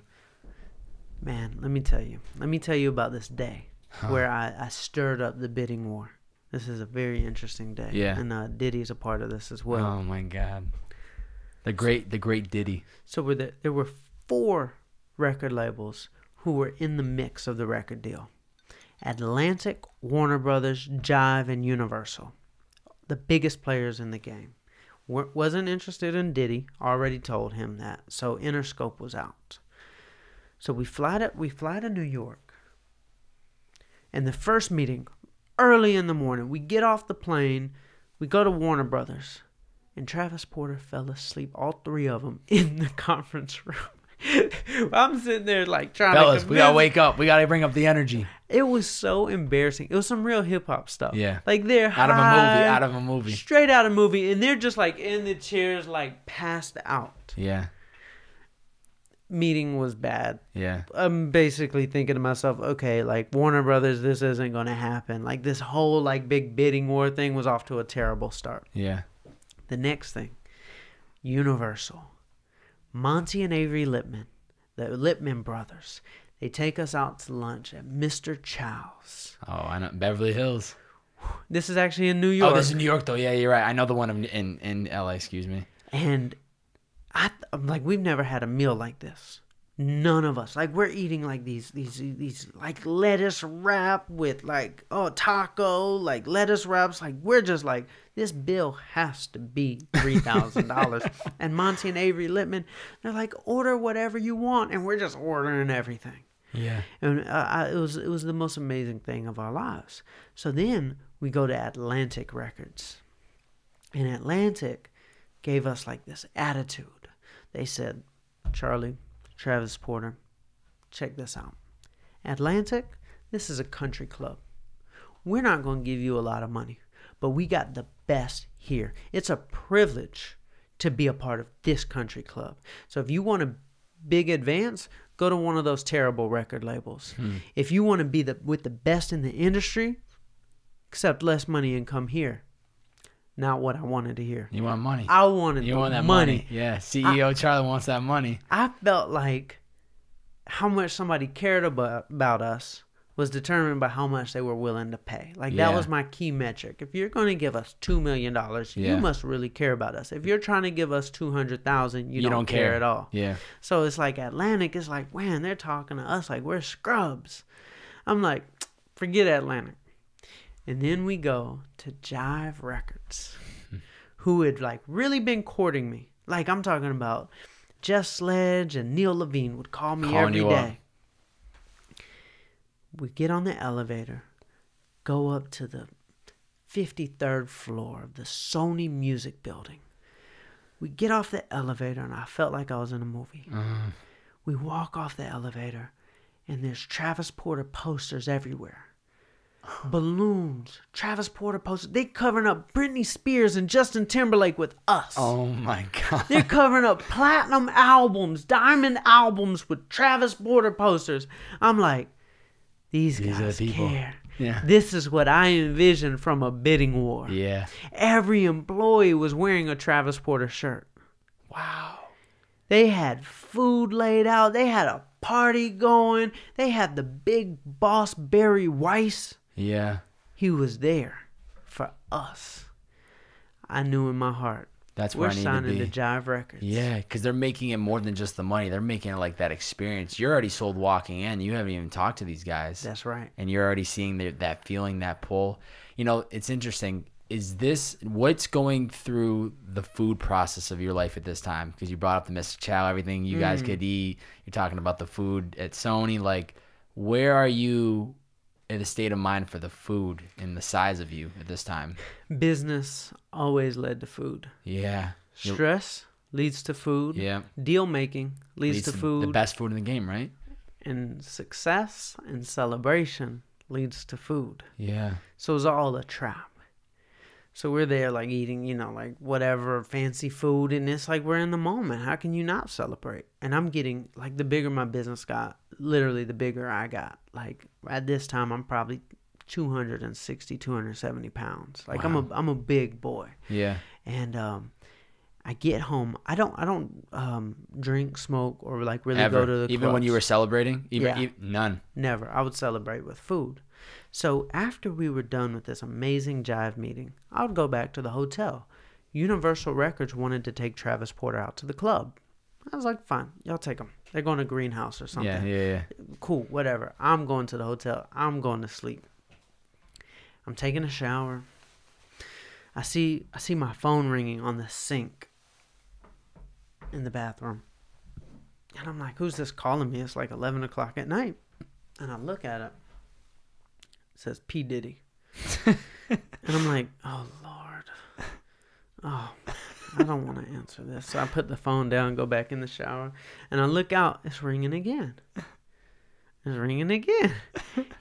Man, let me tell you. Let me tell you about this day where I stirred up the bidding war. This is a very interesting day. Yeah. And Diddy's a part of this as well. Oh, my God. The great Diddy. So there were 4 record labels who were in the mix of the record deal. Atlantic, Warner Brothers, Jive, and Universal. The biggest players in the game. Wasn't interested in Diddy. Already told him that. So Interscope was out. So we fly to New York. And the first meeting, early in the morning, we get off the plane. We go to Warner Brothers. And Travis Porter fell asleep, all 3 of them, in the conference room. I'm sitting there like trying Fellas, to we gotta wake up. We gotta bring up the energy. It was so embarrassing. It was some real hip hop stuff. Yeah. Like they're out of a movie. Straight out of a movie. And they're just like in the chairs, like passed out. Yeah. Meeting was bad. Yeah. I'm basically thinking to myself, okay, like Warner Brothers, this isn't gonna happen. Like this whole like big bidding war thing was off to a terrible start. Yeah. The next thing, Universal. Monty and Avery Lippman, the Lippman brothers, they take us out to lunch at Mr. Chow's. Oh, I know. Beverly Hills. This is actually in New York. Oh, this is New York, though. Yeah, you're right. I know the one in LA, excuse me. And I'm like, we've never had a meal like this. None of us. Like, we're eating like these like lettuce wrap with like, taco, like lettuce wraps. Like, we're just like, this bill has to be $3,000. And Monty and Avery Lippman, they're like, order whatever you want. And we're just ordering everything. Yeah. And it was the most amazing thing of our lives. So then we go to Atlantic Records. And Atlantic gave us like this attitude. They said, Charlie, Travis Porter, check this out. Atlantic, this is a country club. We're not going to give you a lot of money, but we got the best here. It's a privilege to be a part of this country club. So if you want a big advance, go to one of those terrible record labels. If you want to be with the best in the industry, accept less money and come here. Not what I wanted to hear. You want money. I wanted you want that money. Yeah, CEO Charlie wants that money. I felt like how much somebody cared about us was determined by how much they were willing to pay. Like, that was my key metric. If you're going to give us $2 million, you must really care about us. If you're trying to give us $200,000, you don't care at all. Yeah. So it's like Atlantic is like, man, they're talking to us like we're scrubs. I'm like, forget Atlantic. And then we go to Jive Records, who had like really been courting me. Like, I'm talking about Jeff Sledge and Neil Levine would call me every day. We get on the elevator, go up to the 53rd floor of the Sony Music Building. We get off the elevator, and I felt like I was in a movie. We walk off the elevator, and there's Travis Porter posters everywhere. Balloons, Travis Porter posters. They covering up Britney Spears and Justin Timberlake with us. Oh my God. They're covering up platinum albums, diamond albums with Travis Porter posters. I'm like, these guys care. Yeah. This is what I envisioned from a bidding war. Yeah. Every employee was wearing a Travis Porter shirt. Wow. They had food laid out. They had a party going. They had the big boss, Barry Weiss. Yeah. He was there for us. I knew in my heart. That's where I need to be. We're signing to Jive Records. Yeah, because they're making it more than just the money. They're making it like that experience. You're already sold walking in. You haven't even talked to these guys. That's right. And you're already seeing that feeling, that pull. You know, it's interesting. Is this what's going through the food process of your life at this time? Because you brought up the Mr. Chow, everything you guys could eat. You're talking about the food at Sony. Like, where are you in the state of mind for the food and the size of you at this time? Business always led to food. Yeah. Stress leads to food. Yeah. Deal making leads to food. The best food in the game, right? And success and celebration leads to food. Yeah. So it's all a trap. So we're there like eating, you know, like whatever fancy food, and it's like we're in the moment. How can you not celebrate? And I'm getting, like, the bigger my business got, literally the bigger I got. Like at this time, I'm probably 260, 270 pounds. Like, wow. I'm a big boy. Yeah. And I get home. I don't drink, smoke, or like really Ever. go to the even clubs. when you were celebrating. None. Never. I would celebrate with food. So after we were done with this amazing Jive meeting, I would go back to the hotel. Universal Records wanted to take Travis Porter out to the club. I was like, fine, y'all take him. They're going to Greenhouse or something. Yeah. Cool, whatever. I'm going to the hotel. I'm going to sleep. I'm taking a shower. I see my phone ringing on the sink in the bathroom. And I'm like, who's this calling me? It's like 11 o'clock at night. And I look at it. It says P. Diddy. And I'm like, oh, Lord. Oh, I don't want to answer this. So I put the phone down, go back in the shower, and I look out. It's ringing again. It's ringing again.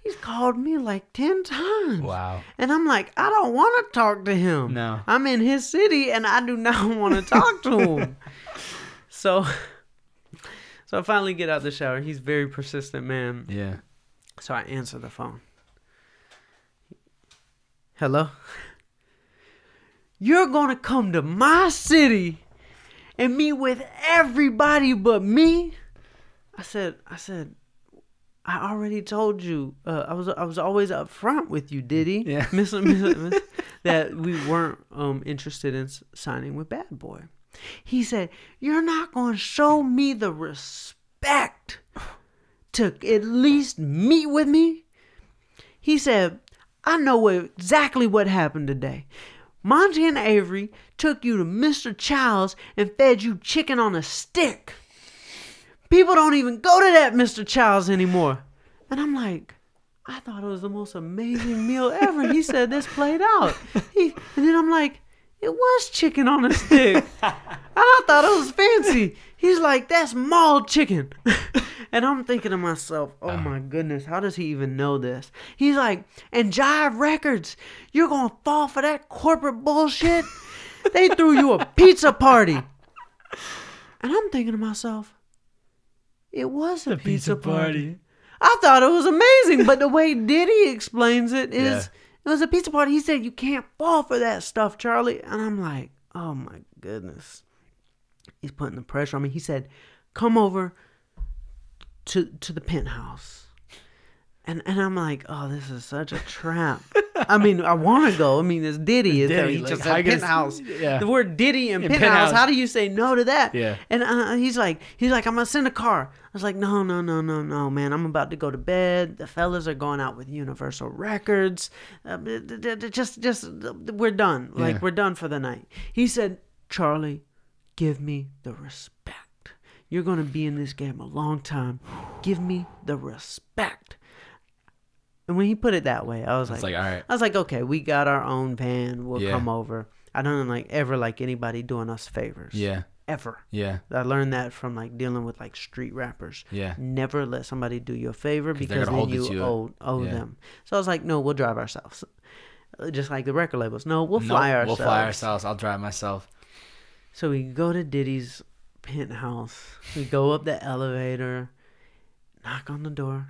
He's called me like 10 times. Wow. And I'm like, I don't want to talk to him. No. I'm in his city, and I do not want to talk to him. So I finally get out the shower. He's a very persistent man. Yeah. So I answer the phone. Hello? You're going to come to my city and meet with everybody but me? I said, I already told you. I was always up front with you, Diddy. Yeah. That we weren't interested in signing with Bad Boy. He said, you're not going to show me the respect to at least meet with me? He said, I know exactly what happened today. Monty and Avery took you to Mr. Chow's and fed you chicken on a stick. People don't even go to that Mr. Chow's anymore. And I'm like, I thought it was the most amazing meal ever. He said this played out. And then I'm like, it was chicken on a stick. I thought it was fancy. He's like, that's mauled chicken. And I'm thinking to myself, oh my goodness, how does he even know this? He's like, and Jive Records, you're going to fall for that corporate bullshit? They threw you a pizza party. And I'm thinking to myself, it was a pizza party. I thought it was amazing, but the way Diddy explains it is, it was a pizza party. He said, you can't fall for that stuff, Charlie. And I'm like, oh my goodness. He's putting the pressure on me. He said, come over to the penthouse. And I'm like, oh, this is such a trap. I mean, I want to go. I mean, it's Diddy. He just said penthouse. Yeah. The word Diddy and penthouse. How do you say no to that? Yeah. And he's like, I'm gonna send a car. I was like, no, man. I'm about to go to bed. The fellas are going out with Universal Records. Just we're done. Like, we're done for the night. He said, Charlie, give me the respect. You're gonna be in this game a long time. Give me the respect. And when he put it that way, I was It's like, all right. I was like, okay, we got our own van. We'll Yeah. come over. I don't ever like anybody doing us favors. Yeah. Ever. Yeah. I learned that from like dealing with like street rappers. Yeah. Never let somebody do you a favor because they're gonna then hold it to you you. owe Yeah. them. So I was like, no, we'll drive ourselves. Just like the record labels. No, we'll fly ourselves. We'll fly ourselves. I'll drive myself. So we go to Diddy's penthouse. We go up the elevator, knock on the door.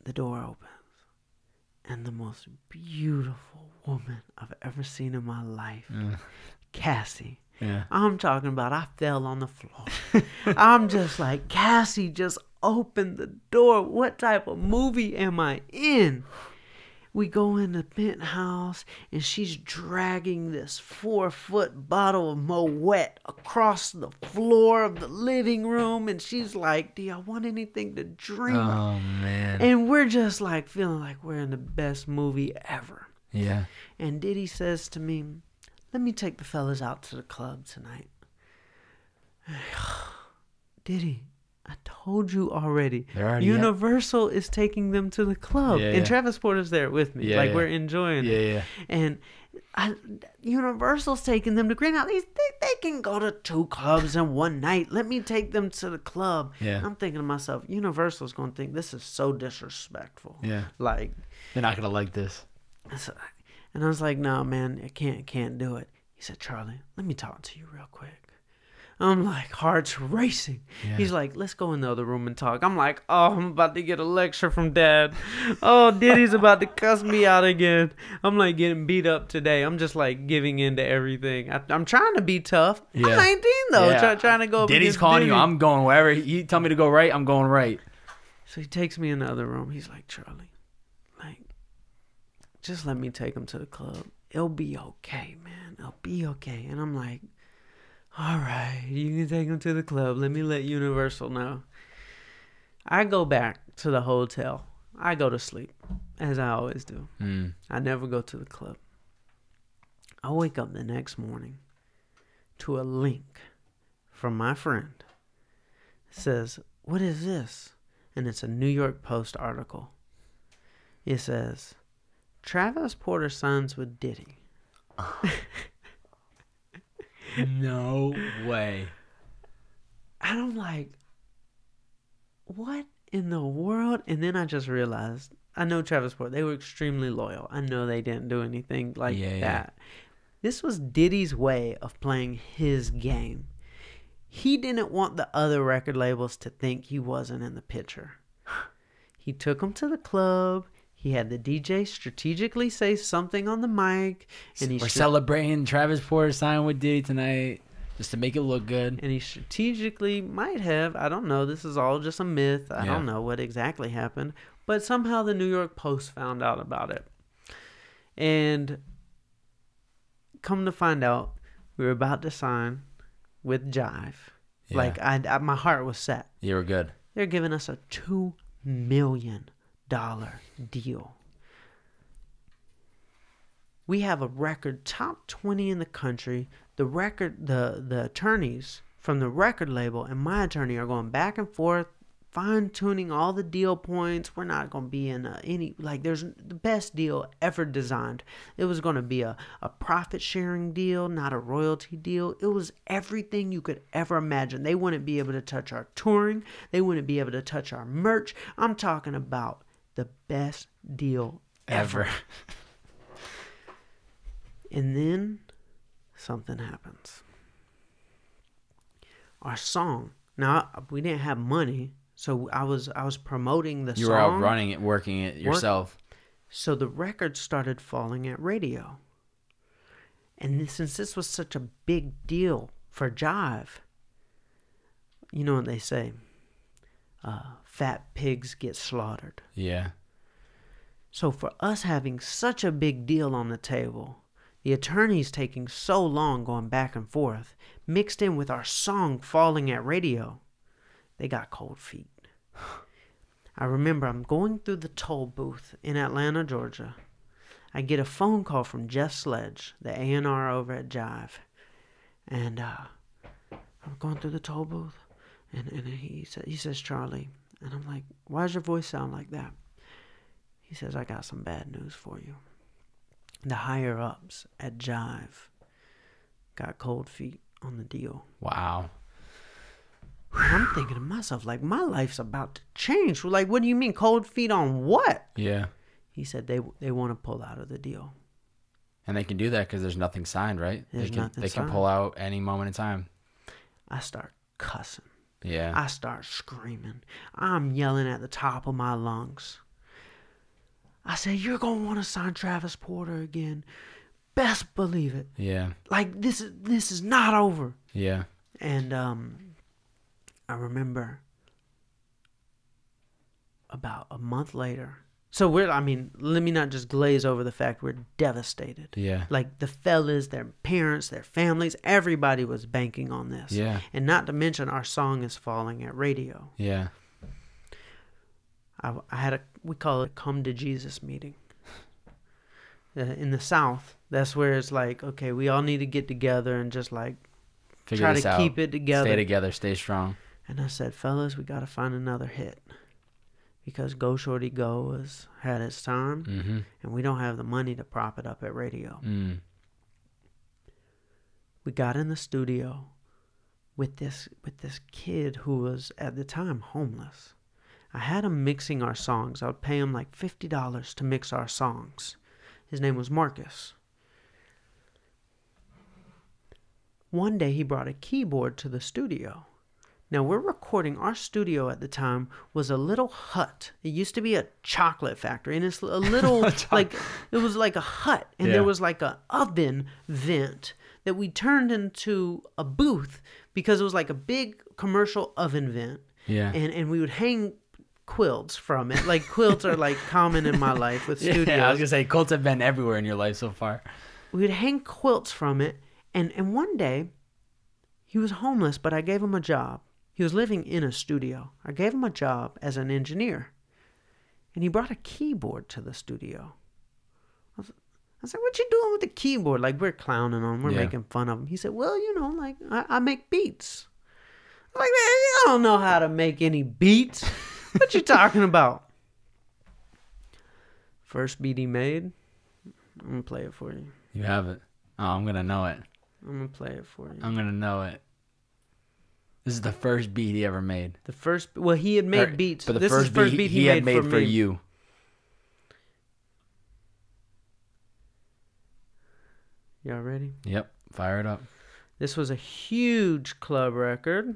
The door opens. And the most beautiful woman I've ever seen in my life, Cassie. Yeah. I'm talking about I fell on the floor. I'm just like, Cassie just opened the door. What type of movie am I in? We go in the penthouse and she's dragging this 4-foot bottle of Moet across the floor of the living room. And she's like, do y'all want anything to drink? Oh, man. And we're just like feeling like we're in the best movie ever. Yeah. And Diddy says to me, let me take the fellas out to the club tonight. Diddy, I told you already. Universal is taking them to the club. Yeah, and yeah. Travis Porter's there with me. Yeah, like, yeah. we're enjoying it. Yeah. And Universal's taking them to Green Out. They can go to 2 clubs in one night. Let me take them to the club. Yeah. I'm thinking to myself, Universal's going to think this is so disrespectful. Yeah. Like, They're not going to like this. and I was like, no, man, I can't do it. He said, Charlie, let me talk to you real quick. I'm like, heart's racing. Yeah. He's like, let's go in the other room and talk. I'm like, oh, I'm about to get a lecture from Dad. Oh, Diddy's about to cuss me out again. I'm like getting beat up today. I'm just like giving in to everything. I'm trying to be tough. Yeah. I'm 19 though, Yeah. trying to go up Diddy's against calling Diddy. you. I'm going wherever. He tell me to go right, I'm going right. So he takes me in the other room. He's like, Charlie, like, just let me take him to the club. It'll be okay, man. It'll be okay. And I'm like, all right, you can take him to the club. Let me let Universal know. I go back to the hotel. I go to sleep, as I always do. I never go to the club. I wake up the next morning to a link from my friend. It says, what is this? And it's a New York Post article. It says, Travis Porter signs with Diddy. No way. And I'm like, what in the world? And then I just realized, I know Travis Porter, they were extremely loyal. I know they didn't do anything like that. This was Diddy's way of playing his game. He didn't want the other record labels to think he wasn't in the picture. He took them to the club. He had the DJ strategically say something on the mic. And We're celebrating Travis Porter signing with Diddy tonight just to make it look good. And he strategically might have, I don't know, this is all just a myth. I don't know what exactly happened. But somehow the New York Post found out about it. And come to find out, we were about to sign with Jive. Yeah. Like, my heart was set. You were good. They're giving us a $2 million deal. We have a record top 20 in the country. The attorneys from the record label and my attorney are going back and forth, fine-tuning all the deal points. We're not going to be in there's the best deal ever designed. It was going to be a profit-sharing deal, not a royalty deal. It was everything you could ever imagine. They wouldn't be able to touch our touring. They wouldn't be able to touch our merch. I'm talking about the best deal ever. And then something happens. Our song. Now, we didn't have money, so I was promoting the song. You were out running it, working it yourself. So the record started falling at radio. And since this was such a big deal for Jive, you know what they say? Fat pigs get slaughtered. Yeah. So for us having such a big deal on the table, the attorneys taking so long going back and forth, mixed in with our song falling at radio, they got cold feet. I remember I'm going through the toll booth in Atlanta, Georgia. I get a phone call from Jeff Sledge, the A&R over at Jive. And I'm going through the toll booth. And he says, Charlie, And I'm like, why does your voice sound like that? He says, I got some bad news for you. The higher-ups at Jive got cold feet on the deal. Wow. And I'm thinking to myself, like, my life's about to change. Like, what do you mean, cold feet on what? Yeah. He said they want to pull out of the deal. And they can do that because there's nothing signed, right? They can pull out any moment in time. I start cussing. Yeah. I start screaming. I'm yelling at the top of my lungs. I said, you're going to want to sign Travis Porter again. Best believe it. Yeah. Like, this is not over. Yeah. And I remember about a month later. So let me not just glaze over the fact we're devastated. Yeah. Like the fellas, their parents, their families, everybody was banking on this. Yeah. And not to mention our song is falling at radio. Yeah. I had we call it come to Jesus meeting. In the South, that's where it's like, okay, we all need to get together and just like try to keep it together. Stay together, stay strong. And I said, fellas, we got to find another hit. Because Go Shorty Go had its time, mm-hmm. and we don't have the money to prop it up at radio. Mm. We got in the studio with this kid who was at the time homeless. I had him mixing our songs. I would pay him like $50 to mix our songs. His name was Marcus. One day he brought a keyboard to the studio. Now, we're recording, our studio at the time was a little hut. It used to be a chocolate factory, and it's a little, like, it was like a hut, and there was like a oven vent that we turned into a booth because it was like a big commercial oven vent. Yeah. And we would hang quilts from it. Like, quilts are like common in my life with studios. Yeah, I was going to say, quilts have been everywhere in your life so far. We would hang quilts from it, and one day, he was homeless, but I gave him a job. He was living in a studio. I gave him a job as an engineer. And he brought a keyboard to the studio. I said, what you doing with the keyboard? Like, we're clowning on him. We're making fun of him. He said, well, like, I make beats. I'm like, man, you don't know how to make any beats. What you talking about? First beat he made, I'm going to play it for you. You have it. Oh, I'm going to know it. I'm going to play it for you. I'm going to know it. This is the first beat he ever made. He had made beats. But this is the first beat he had made for you. Y'all ready? Yep. Fire it up. This was a huge club record.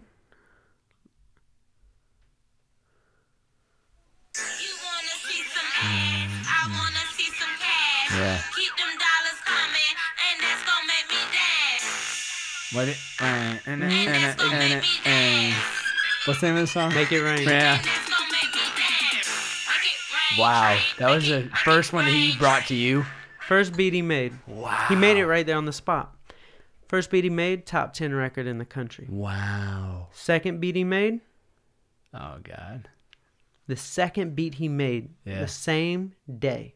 You wanna see some ass? I wanna see some cash. Yeah. Keep them dollars coming, and that's gonna make me dance. What? And that's gonna make me dance. What's the name of the song? Make It Rain. Yeah. And that's gonna make me dance. Make it rain. Wow. That was the first one that he brought to you. First beat he made. Wow. He made it right there on the spot. First beat he made, top 10 record in the country. Wow. Second beat he made. Oh, God. The second beat he made the same day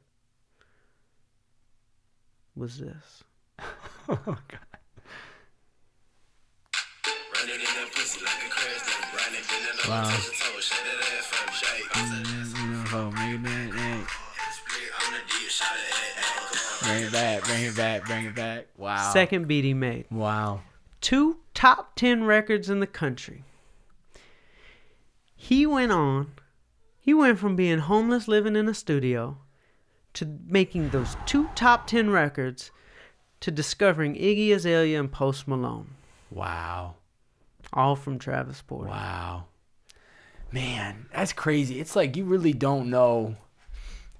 was this. Oh, God. Wow. Bring it back. Wow. Second beat he made. Wow. 2 top 10 records in the country. He went from being homeless living in a studio to making those 2 top 10 records to discovering Iggy Azalea and Post Malone. Wow. All from Travis Porter. Wow. Man, that's crazy. It's like you really don't know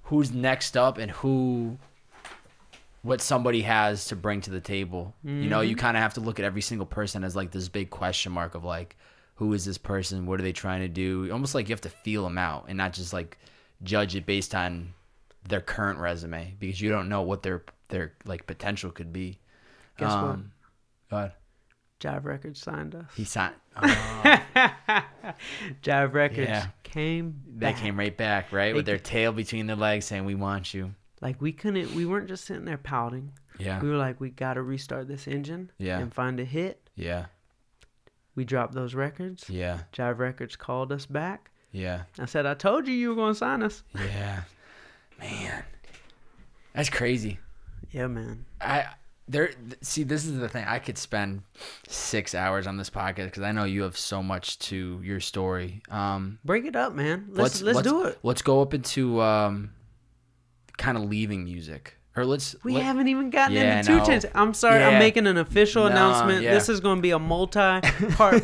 who's next up and what somebody has to bring to the table. Mm-hmm. You know, you kind of have to look at every single person as like this big question mark of like, who is this person? What are they trying to do? Almost like you have to feel them out and not just like judge it based on their current resume because you don't know what their like potential could be. Guess what? Go ahead. Jive Records signed us. He signed. Oh. Jive Records came back. They came right back, right? With their tail between their legs saying, we want you. Like we weren't just sitting there pouting. Yeah. We were like, we got to restart this engine and find a hit. Yeah. We dropped those records. Yeah. Jive Records called us back. Yeah. I said, I told you were going to sign us. Yeah. Man. That's crazy. Yeah, man. See, this is the thing. I could spend 6 hours on this podcast because I know you have so much to your story. Break it up, man. Let's do it. Let's go up into kind of leaving music. Or we haven't even gotten into no. 2 Chainz. I'm sorry. Yeah. I'm making an official announcement. Yeah. This is going to be a multi-part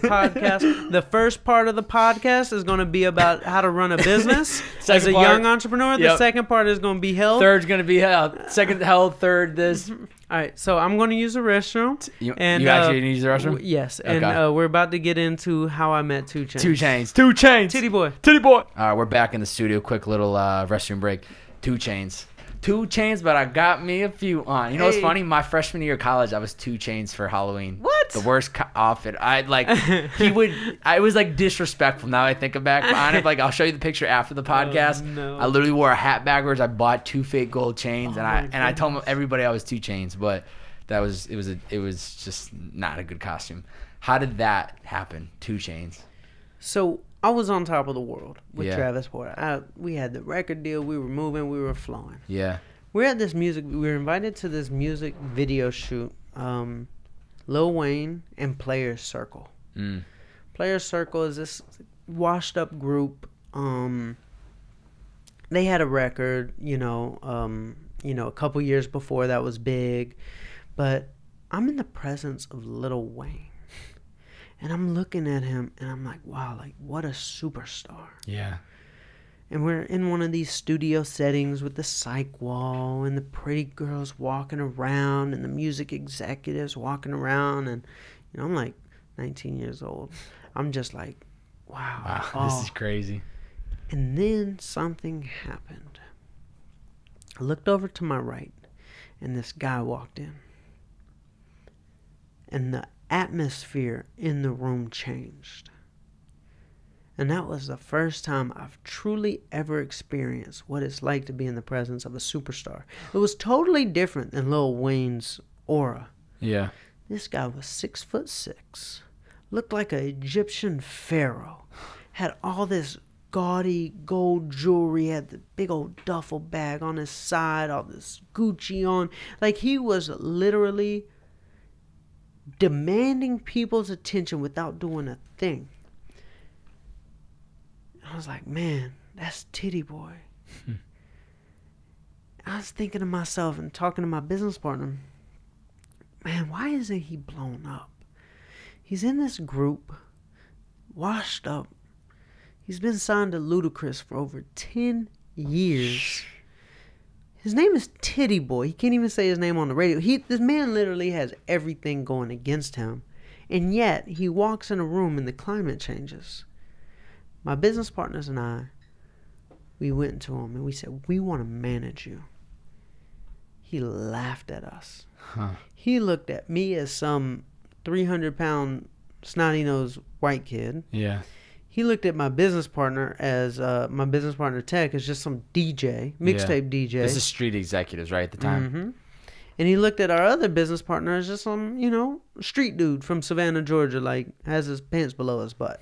podcast. The first part of the podcast is going to be about how to run a business as a young entrepreneur. The second part is going to be health. Third's going to be health. Second, health. Third, this. All right. So I'm going to use the restroom. You actually need to use the restroom? Yes. Okay. And we're about to get into how I met 2 Chainz. 2 Chainz. 2 Chainz. Titty boy. Titty boy. All right, we're back in the studio. Quick little restroom break. 2 Chainz. 2 Chainz, but I got me a few on. You know what's funny? My freshman year of college, I was 2 Chainz for Halloween. What? The worst outfit. I was like disrespectful now I think back. But I'll show you the picture after the podcast. No. I literally wore a hat backwards. I bought 2 fake gold chains, and I told everybody I was 2 Chainz, but it was just not a good costume. How did that happen? 2 Chainz. So I was on top of the world with Yeah. Travis Porter. We had the record deal. We were moving. We were flowing. Yeah. We were invited to this music video shoot. Lil Wayne and Players Circle. Players Circle is this washed up group. They had a record, a couple years before that was big, but I'm in the presence of Lil Wayne. And I'm looking at him, and I'm like, wow, like, what a superstar. Yeah. And we're in one of these studio settings with the psych wall and the pretty girls walking around and the music executives walking around. And, I'm like 19 years old. I'm just like, wow. This is crazy. And then something happened. I looked over to my right, and this guy walked in. And the atmosphere in the room changed. And that was the first time I've truly ever experienced what it's like to be in the presence of a superstar. It was totally different than Lil Wayne's aura. Yeah. This guy was 6'6", looked like an Egyptian pharaoh, had all this gaudy gold jewelry, had the big old duffel bag on his side, all this Gucci on. Like, he was literally demanding people's attention without doing a thing. I was like, man, that's Titty Boy. I was thinking to myself and talking to my business partner, man, why isn't he blown up? He's in this group, washed up. He's been signed to Ludacris for over 10 years. His name is Titty Boy. He can't even say his name on the radio. This man literally has everything going against him. And yet, he walks in a room and the climate changes. My business partners and I, we went to him and we said, we want to manage you. He laughed at us. He looked at me as some 300-pound, snotty-nosed white kid. Yeah. He looked at my business partner as my business partner Tech as just some DJ, mixtape DJ. This is street executives, right, at the time? Mm-hmm. And he looked at our other business partner as just some, street dude from Savannah, Georgia, like has his pants below his butt.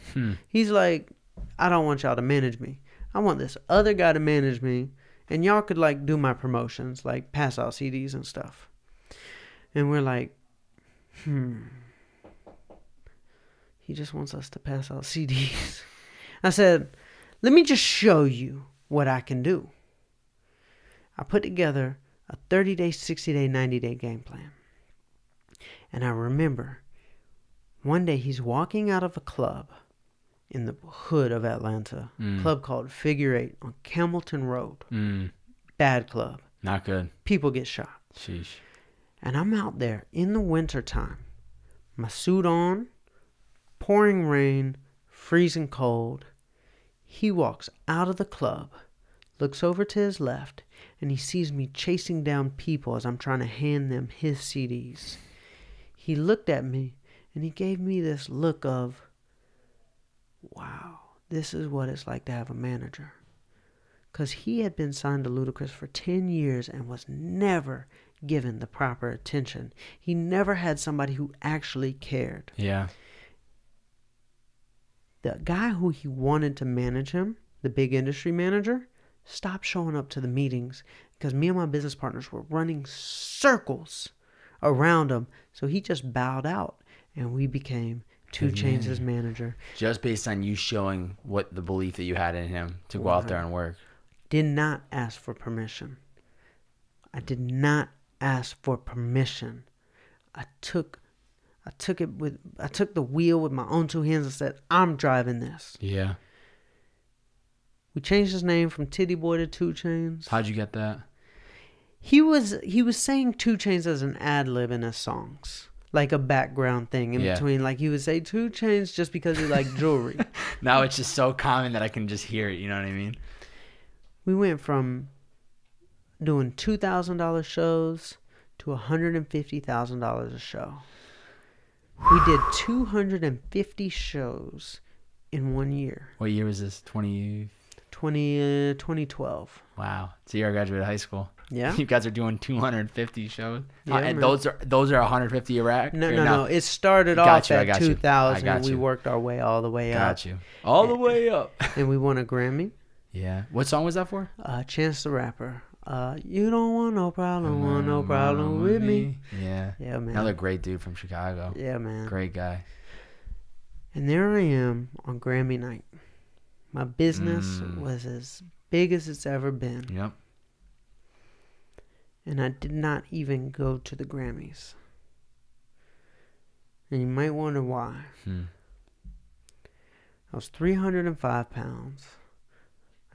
He's like, I don't want y'all to manage me. I want this other guy to manage me, and y'all could like do my promotions, like pass out CDs and stuff. And we're like, He just wants us to pass out CDs. I said, let me just show you what I can do. I put together a 30-day, 60-day, 90-day game plan. And I remember one day he's walking out of a club in the hood of Atlanta, a club called Figure 8 on Campbellton Road. Bad club. Not good. People get shot. Sheesh. And I'm out there in the wintertime, my suit on, pouring rain, freezing cold. He walks out of the club, looks over to his left, and he sees me chasing down people as I'm trying to hand them his CDs. He looked at me, and he gave me this look of, wow, this is what it's like to have a manager. Because he had been signed to Ludacris for 10 years and was never given the proper attention. He never had somebody who actually cared. Yeah. The guy who he wanted to manage him, the big industry manager, stopped showing up to the meetings because me and my business partners were running circles around him. So he just bowed out, and we became 2 Chainz' manager. Just based on you showing what the belief that you had in him to go out there and work. Did not ask for permission. I did not ask for permission. I took the wheel with my own 2 hands and said, I'm driving this. Yeah. We changed his name from Titty Boy to 2 Chainz. How'd you get that? He was saying 2 Chainz as an ad lib in his songs. Like a background thing in between. Like he would say 2 Chainz just because he liked jewelry. Now it's just so common that I can just hear it. You know what I mean? We went from doing $2,000 shows to $150,000 a show. We did 250 shows in 1 year. What year was this? 2012. Wow. It's the year I graduated high school. Yeah. You guys are doing 250 shows. Yeah, And man. those are 150 a rack? No. It started off at 2000. And we worked our way all the way up. Got you. All the way up. And we won a Grammy. Yeah. What song was that for? Chance the Rapper. You don't want no problem with me. Yeah. Yeah, man. Another great dude from Chicago. Yeah, man. Great guy. And there I am on Grammy night. My business was as big as it's ever been. Yep. And I did not even go to the Grammys. And you might wonder why. I was 305 pounds.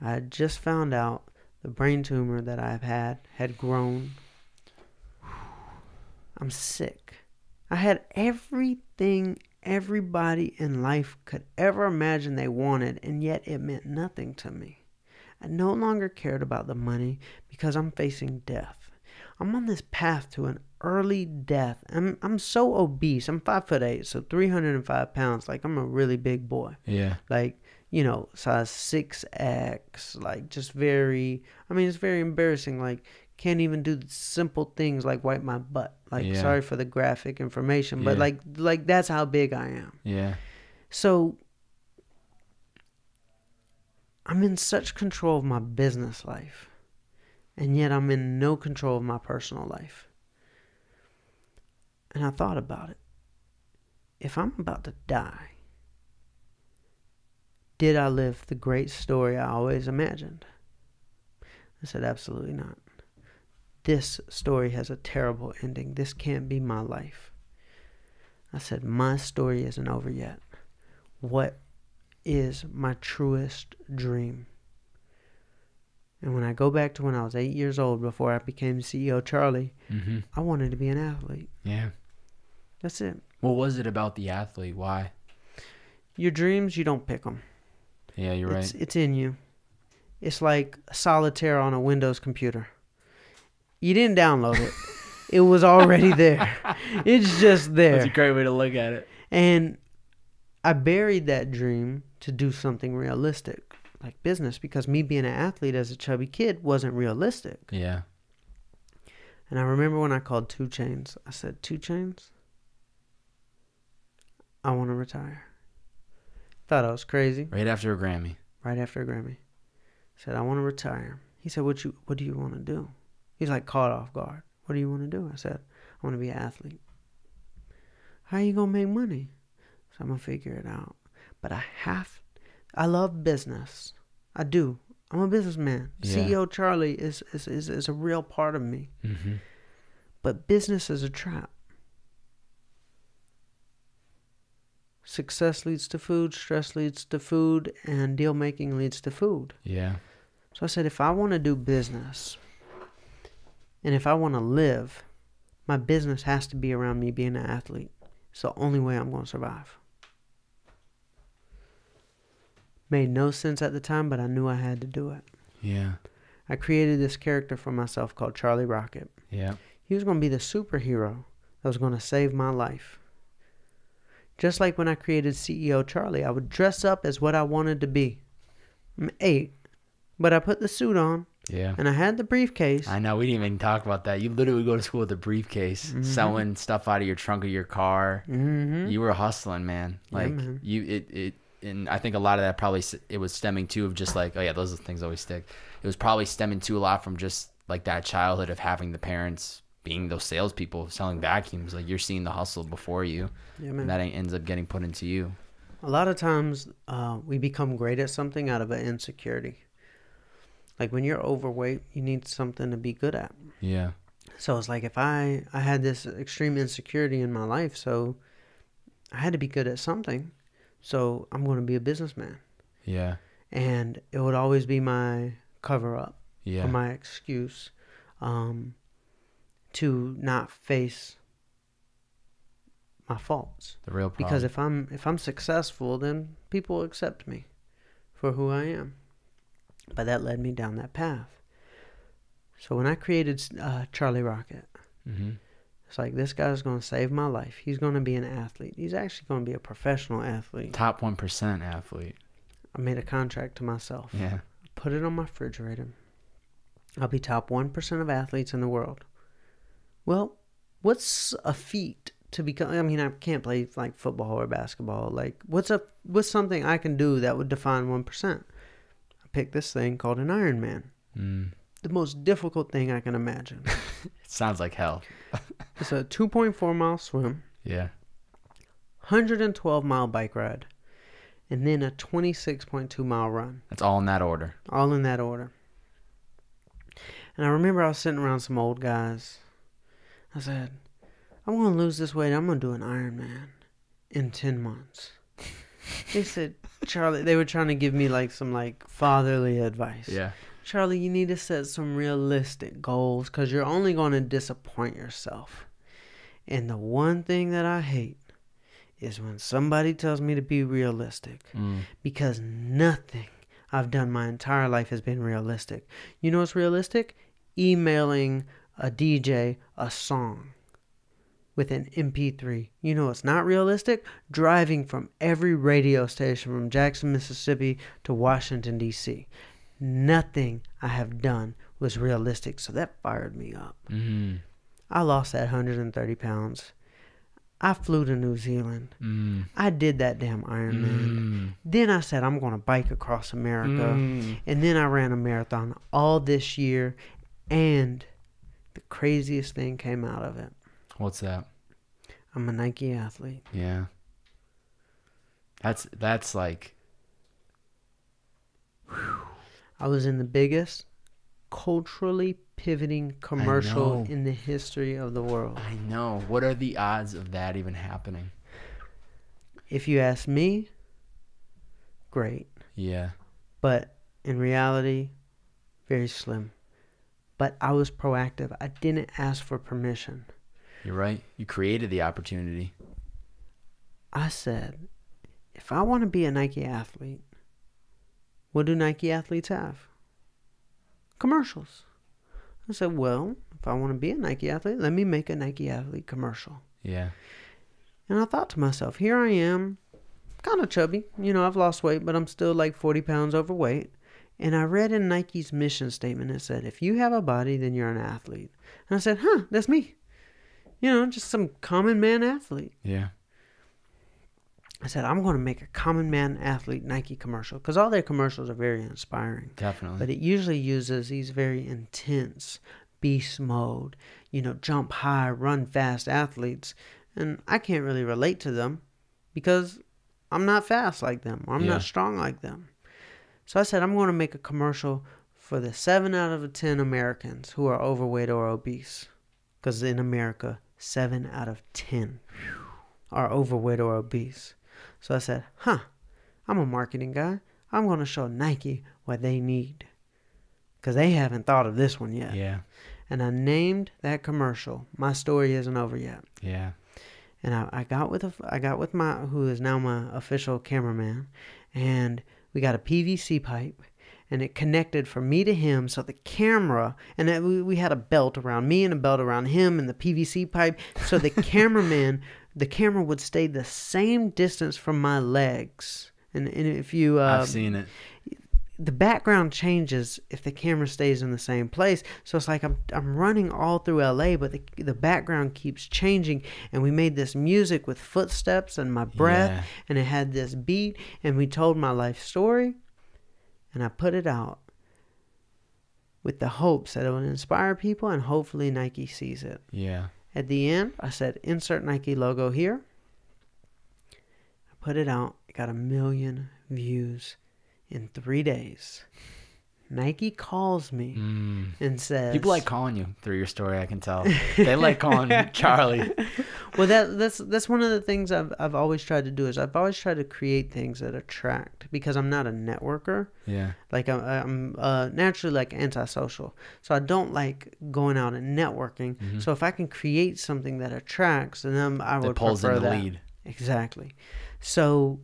I had just found out the brain tumor that I've had grown. I'm sick. I had everything everybody in life could ever imagine they wanted, and yet it meant nothing to me. I no longer cared about the money because I'm facing death. I'm on this path to an early death. I'm so obese. I'm 5'8", so 305 pounds. Like, I'm a really big boy. Yeah. Like, you know, size 6X. Like, just very, I mean, it's very embarrassing. Like, can't even do simple things like wipe my butt. Like, sorry for the graphic information, but like that's how big I am. Yeah. So I'm in such control of my business life, and yet I'm in no control of my personal life. And I thought about it. If I'm about to die, did I live the great story I always imagined? I said, absolutely not. This story has a terrible ending. This can't be my life. I said, my story isn't over yet. What is my truest dream? And when I go back to when I was 8 years old, before I became CEO Charlie, I wanted to be an athlete. Yeah. That's it. What was it about the athlete? Why? Your dreams, you don't pick them. Yeah, you're right. It's in you. It's like solitaire on a Windows computer. You didn't download it. It was already there. It's just there. That's a great way to look at it. And I buried that dream to do something realistic, like business, because me being an athlete as a chubby kid wasn't realistic. Yeah. And I remember when I called 2 Chainz, I said, 2 Chainz, I want to retire. Thought I was crazy. Right after a Grammy. Right after a Grammy. Said, I want to retire. He said, what do you want to do? He's like caught off guard. What do you want to do? I said, I want to be an athlete. How are you going to make money? So I'm going to figure it out. But I love business. I do. I'm a businessman. Yeah. CEO Charlie is a real part of me. But business is a trap. Success leads to food, stress leads to food, and deal making leads to food. Yeah. So I said, if I want to do business, and if I want to live, my business has to be around me being an athlete. It's the only way I'm going to survive. Made no sense at the time, but I knew I had to do it. Yeah. I created this character for myself called Charlie Rocket. Yeah. He was going to be the superhero that was going to save my life. Just like when I created CEO Charlie, I would dress up as what I wanted to be. I'm 8, but I put the suit on. Yeah. And I had the briefcase. I know. We didn't even talk about that. You literally go to school with a briefcase, selling stuff out of your trunk of your car. You were hustling, man. Like, man. it and I think a lot of that probably it was stemming too of just like, oh yeah, those things always stick. It was probably stemming too a lot from just like that childhood of having the parents being those salespeople selling vacuums. Like you're seeing the hustle before you, Yeah, man. and that ends up getting put into you. A lot of times we become great at something out of an insecurity. Like when you're overweight, you need something to be good at. Yeah. So it's like if I had this extreme insecurity in my life, so I had to be good at something. So I'm going to be a businessman. Yeah. And it would always be my cover up Yeah. or my excuse to not face my faults. The real problem. Because if I'm successful, then people accept me for who I am. But that led me down that path. So when I created Charlie Rocket, it's like, this guy's going to save my life. He's going to be an athlete. He's actually going to be a professional athlete. Top 1% athlete. I made a contract to myself. Yeah. Put it on my refrigerator. I'll be top 1% of athletes in the world. Well, what's a feat to become? I mean, I can't play like football or basketball. Like, what's something I can do that would define 1%? I picked this thing called an Ironman. The most difficult thing I can imagine. It sounds like hell. It's a 2.4 mile swim. Yeah. 112 mile bike ride. And then a 26.2 mile run. That's all in that order. All in that order. And I remember I was sitting around some old guys. I said, I'm going to lose this weight. I'm going to do an Ironman in 10 months. They said, Charlie, they were trying to give me like some like fatherly advice. Yeah. Charlie, you need to set some realistic goals because you're only going to disappoint yourself. And the one thing that I hate is when somebody tells me to be realistic, because nothing I've done my entire life has been realistic. You know what's realistic? Emailing a DJ a song with an MP3. You know what's not realistic? Driving from every radio station from Jackson, Mississippi to Washington, D.C. Nothing I have done was realistic, so that fired me up. I lost that 130 pounds. I flew to New Zealand. I did that damn Ironman. Then I said, I'm going to bike across America. And then I ran a marathon all this year. And the craziest thing came out of it. What's that? I'm a Nike athlete. Yeah. That's like... I was in the biggest culturally pivoting commercial in the history of the world. I know. What are the odds of that even happening? If you ask me, great. Yeah. But in reality, very slim. But I was proactive. I didn't ask for permission. You're right. You created the opportunity. I said, if I want to be a Nike athlete, what do Nike athletes have? Commercials. I said, well, if I want to be a Nike athlete, let me make a Nike athlete commercial. Yeah. And I thought to myself, here I am, kind of chubby. You know, I've lost weight, but I'm still like 40 pounds overweight. And I read in Nike's mission statement, it said, if you have a body, then you're an athlete. And I said, that's me. You know, just some common man athlete. Yeah. I said, I'm going to make a common man athlete Nike commercial, because all their commercials are very inspiring. Definitely. But it usually uses these very intense beast mode, you know, jump high, run fast athletes. And I can't really relate to them because I'm not fast like them, or I'm not strong like them. So I said, I'm going to make a commercial for the 7 out of 10 Americans who are overweight or obese. Because in America, 7 out of 10 are overweight or obese. So I said, I'm a marketing guy. I'm going to show Nike what they need. Because they haven't thought of this one yet. Yeah. And I named that commercial, My Story Isn't Over Yet. Yeah. And I got with my, who is now my official cameraman. And we got a PVC pipe. And it connected from me to him. So the camera, and we had a belt around me and a belt around him and the PVC pipe. So the cameraman, the camera would stay the same distance from my legs. And if you... I've seen it. the background changes if the camera stays in the same place. So it's like I'm running all through LA, but the background keeps changing. And we made this music with footsteps and my breath, Yeah. and it had this beat, and we told my life story, and I put it out with the hopes that it would inspire people, and hopefully Nike sees it. Yeah. At the end, I said, insert Nike logo here. I put it out. It got 1 million views in 3 days. Nike calls me and says... People like calling you through your story, I can tell. They like calling Charlie. Well, that's one of the things I've always tried to do, is I've always tried to create things that attract, because I'm not a networker. Yeah. Like I'm naturally like antisocial, so I don't like going out and networking. Mm-hmm. So if I can create something that attracts, then I would pulls prefer in the that. lead. Exactly. So,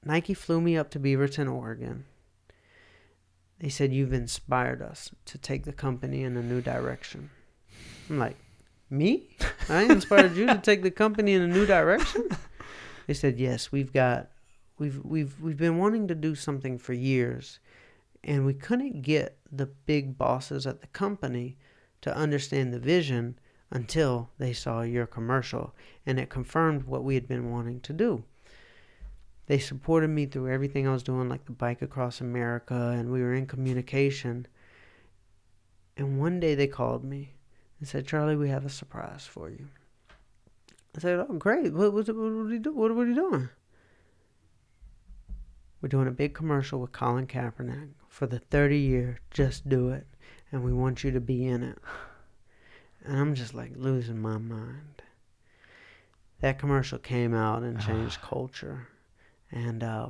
Nike flew me up to Beaverton, Oregon. They said, "You've inspired us to take the company in a new direction." I'm like, "Me? I inspired you to take the company in a new direction?" They said, "Yes, we've been wanting to do something for years, and we couldn't get the big bosses at the company to understand the vision until they saw your commercial, and it confirmed what we had been wanting to do." They supported me through everything I was doing, like the Bike Across America, and we were in communication. And one day they called me and said, "Charlie, we have a surprise for you." I said, "Oh, great. What are you doing?" "We're doing a big commercial with Colin Kaepernick for the 30-year Just Do It, and we want you to be in it." And I'm just like losing my mind. That commercial came out and changed culture. And I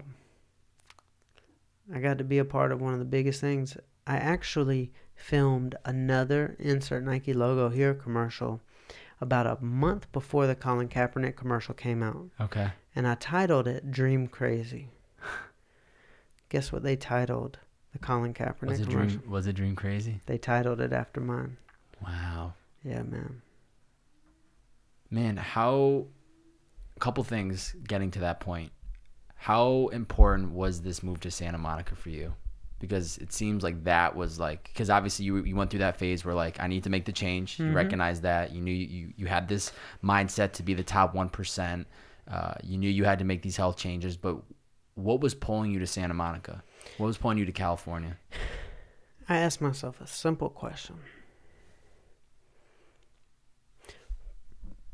got to be a part of one of the biggest things. I actually filmed another insert Nike logo here commercial about a month before the Colin Kaepernick commercial came out. Okay. And I titled it Dream Crazy. Guess what they titled the Colin Kaepernick commercial? Was it Dream Crazy? They titled it after mine. Wow. Yeah, man. Man, couple things getting to that point. How important was this move to Santa Monica for you? Because it seems like that was like, because obviously you went through that phase where like, I need to make the change. You recognized that. You knew you had this mindset to be the top 1%. You knew you had to make these health changes, but what was pulling you to Santa Monica? What was pulling you to California? I asked myself a simple question.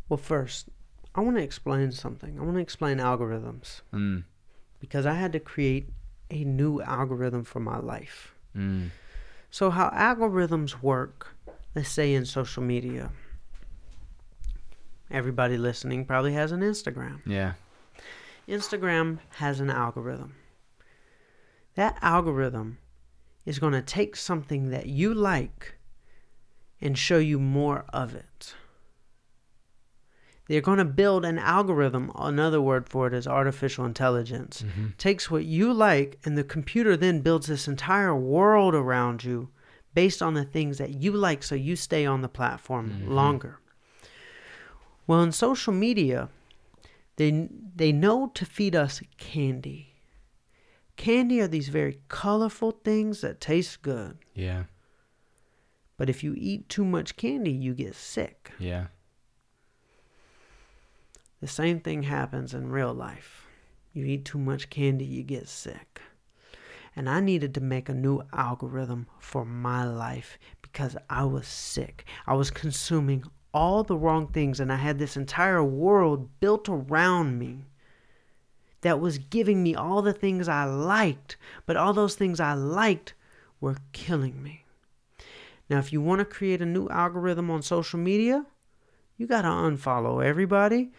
Well, first, I want to explain something. I want to explain algorithms. Because I had to create a new algorithm for my life. So how algorithms work, let's say in social media. Everybody listening probably has an Instagram. Yeah. Instagram has an algorithm. That algorithm is going to take something that you like and show you more of it. They're going to build an algorithm. Another word for it is artificial intelligence. Takes what you like, and the computer then builds this entire world around you based on the things that you like, so you stay on the platform longer. Well, in social media, they know to feed us candy. Candy are these very colorful things that taste good. Yeah. But if you eat too much candy, you get sick. Yeah. The same thing happens in real life. You eat too much candy, you get sick. And I needed to make a new algorithm for my life because I was sick. I was consuming all the wrong things, and I had this entire world built around me that was giving me all the things I liked, but all those things I liked were killing me. Now, if you want to create a new algorithm on social media, you got to unfollow everybody